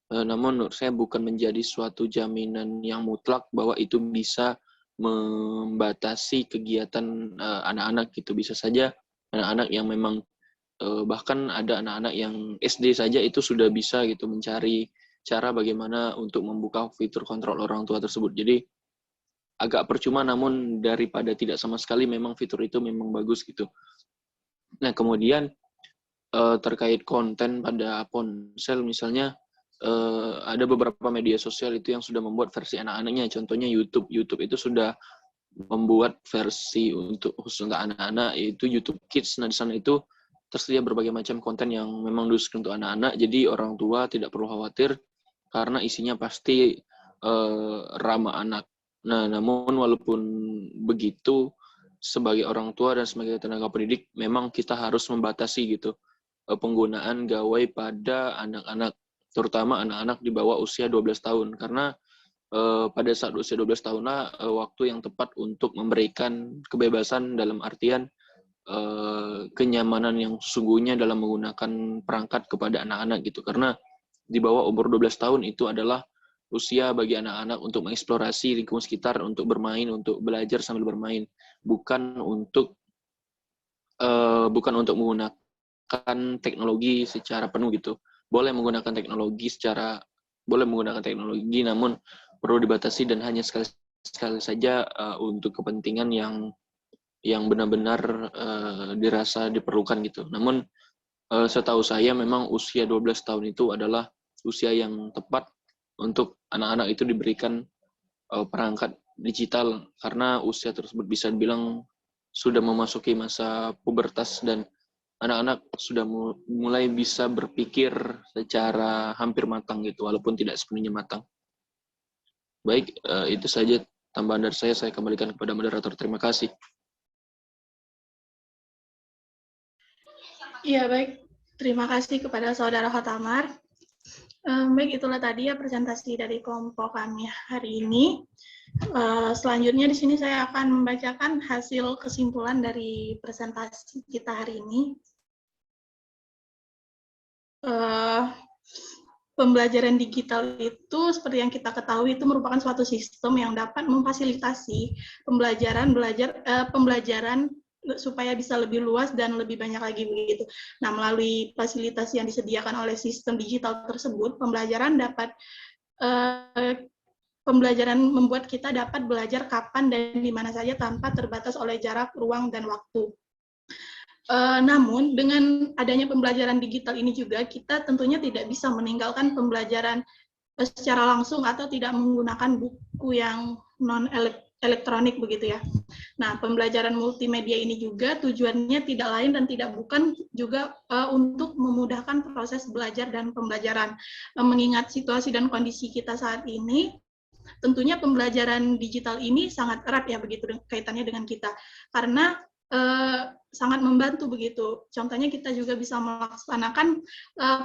namun menurut saya bukan menjadi suatu jaminan yang mutlak bahwa itu bisa membatasi kegiatan anak-anak gitu. Bisa saja anak-anak yang memang bahkan ada anak-anak yang SD saja itu sudah bisa gitu mencari cara bagaimana untuk membuka fitur kontrol orang tua tersebut. Jadi agak percuma, namun daripada tidak sama sekali memang fitur itu memang bagus gitu. Nah, kemudian terkait konten pada ponsel misalnya, ada beberapa media sosial itu yang sudah membuat versi anak-anaknya. Contohnya YouTube. YouTube itu sudah membuat versi khusus untuk anak-anak, yaitu YouTube Kids. Nah, di sana itu tersedia berbagai macam konten yang memang dikhususkan untuk anak-anak. Jadi orang tua tidak perlu khawatir karena isinya pasti ramah anak. Nah, namun walaupun begitu, sebagai orang tua dan sebagai tenaga pendidik, memang kita harus membatasi gitu penggunaan gawai pada anak-anak, terutama anak-anak di bawah usia 12 tahun. Karena pada saat usia 12 tahunlah waktu yang tepat untuk memberikan kebebasan dalam artian kenyamanan yang sesungguhnya dalam menggunakan perangkat kepada anak-anak gitu. Karena di bawah umur 12 tahun itu adalah usia bagi anak-anak untuk mengeksplorasi lingkungan sekitar, untuk bermain, untuk belajar sambil bermain, bukan untuk menggunakan teknologi secara penuh gitu. Boleh menggunakan teknologi, namun perlu dibatasi dan hanya sekali saja untuk kepentingan yang benar-benar dirasa diperlukan gitu. Namun setahu saya memang usia 12 tahun itu adalah usia yang tepat untuk anak-anak itu diberikan perangkat digital, karena usia tersebut bisa dibilang sudah memasuki masa pubertas dan anak-anak sudah mulai bisa berpikir secara hampir matang gitu, walaupun tidak sepenuhnya matang. Baik, itu saja tambahan dari saya kembalikan kepada moderator. Terima kasih. Iya, baik. Terima kasih kepada Saudara Hotamar. Baik, itulah tadi ya presentasi dari kelompok kami hari ini. Selanjutnya di sini saya akan membacakan hasil kesimpulan dari presentasi kita hari ini. Pembelajaran digital itu seperti yang kita ketahui itu merupakan suatu sistem yang dapat memfasilitasi pembelajaran supaya bisa lebih luas dan lebih banyak lagi begitu. Nah, melalui fasilitas yang disediakan oleh sistem digital tersebut, pembelajaran membuat kita dapat belajar kapan dan di mana saja tanpa terbatas oleh jarak, ruang, dan waktu. Namun, dengan adanya pembelajaran digital ini juga, kita tentunya tidak bisa meninggalkan pembelajaran secara langsung atau tidak menggunakan buku yang non-elektronik begitu ya. Nah, pembelajaran multimedia ini juga tujuannya tidak lain dan tidak bukan juga untuk memudahkan proses belajar dan pembelajaran. Mengingat situasi dan kondisi kita saat ini, tentunya pembelajaran digital ini sangat erat ya begitu kaitannya dengan kita. Karena sangat membantu begitu. Contohnya kita juga bisa melaksanakan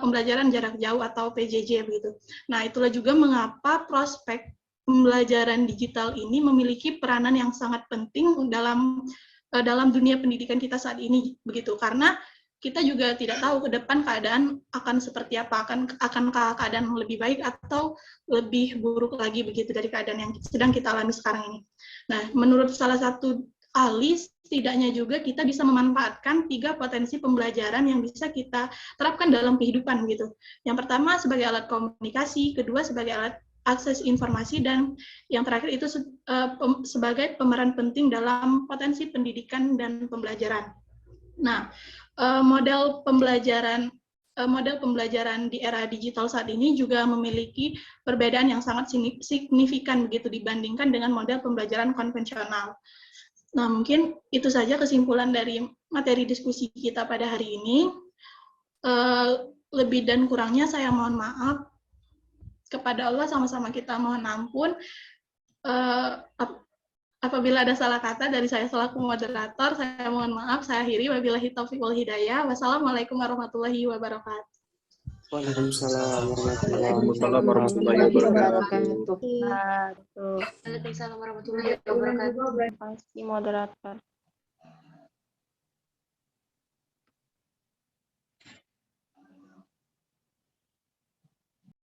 pembelajaran jarak jauh atau PJJ begitu. Nah, itulah juga mengapa prospek pembelajaran digital ini memiliki peranan yang sangat penting dalam dunia pendidikan kita saat ini begitu. Karena kita juga tidak tahu ke depan keadaan akan seperti apa, akankah keadaan lebih baik atau lebih buruk lagi begitu dari keadaan yang sedang kita alami sekarang ini. Nah, menurut salah satu ahli, setidaknya juga kita bisa memanfaatkan 3 potensi pembelajaran yang bisa kita terapkan dalam kehidupan gitu. Yang pertama sebagai alat komunikasi, kedua sebagai alat akses informasi, dan yang terakhir itu sebagai pemeran penting dalam potensi pendidikan dan pembelajaran. Nah, model pembelajaran di era digital saat ini juga memiliki perbedaan yang sangat signifikan begitu dibandingkan dengan model pembelajaran konvensional. Nah, mungkin itu saja kesimpulan dari materi diskusi kita pada hari ini. Lebih dan kurangnya saya mohon maaf. Kepada Allah sama-sama kita mohon ampun. Apabila ada salah kata dari saya selaku moderator, saya mohon maaf. Saya akhiri. Wabillahi taufiq wal hidayah. Wassalamualaikum warahmatullahi wabarakatuh. Waalaikumsalam warahmatullahi wabarakatuh. Waalaikumsalam warahmatullahi wabarakatuh. Terima kasih moderator.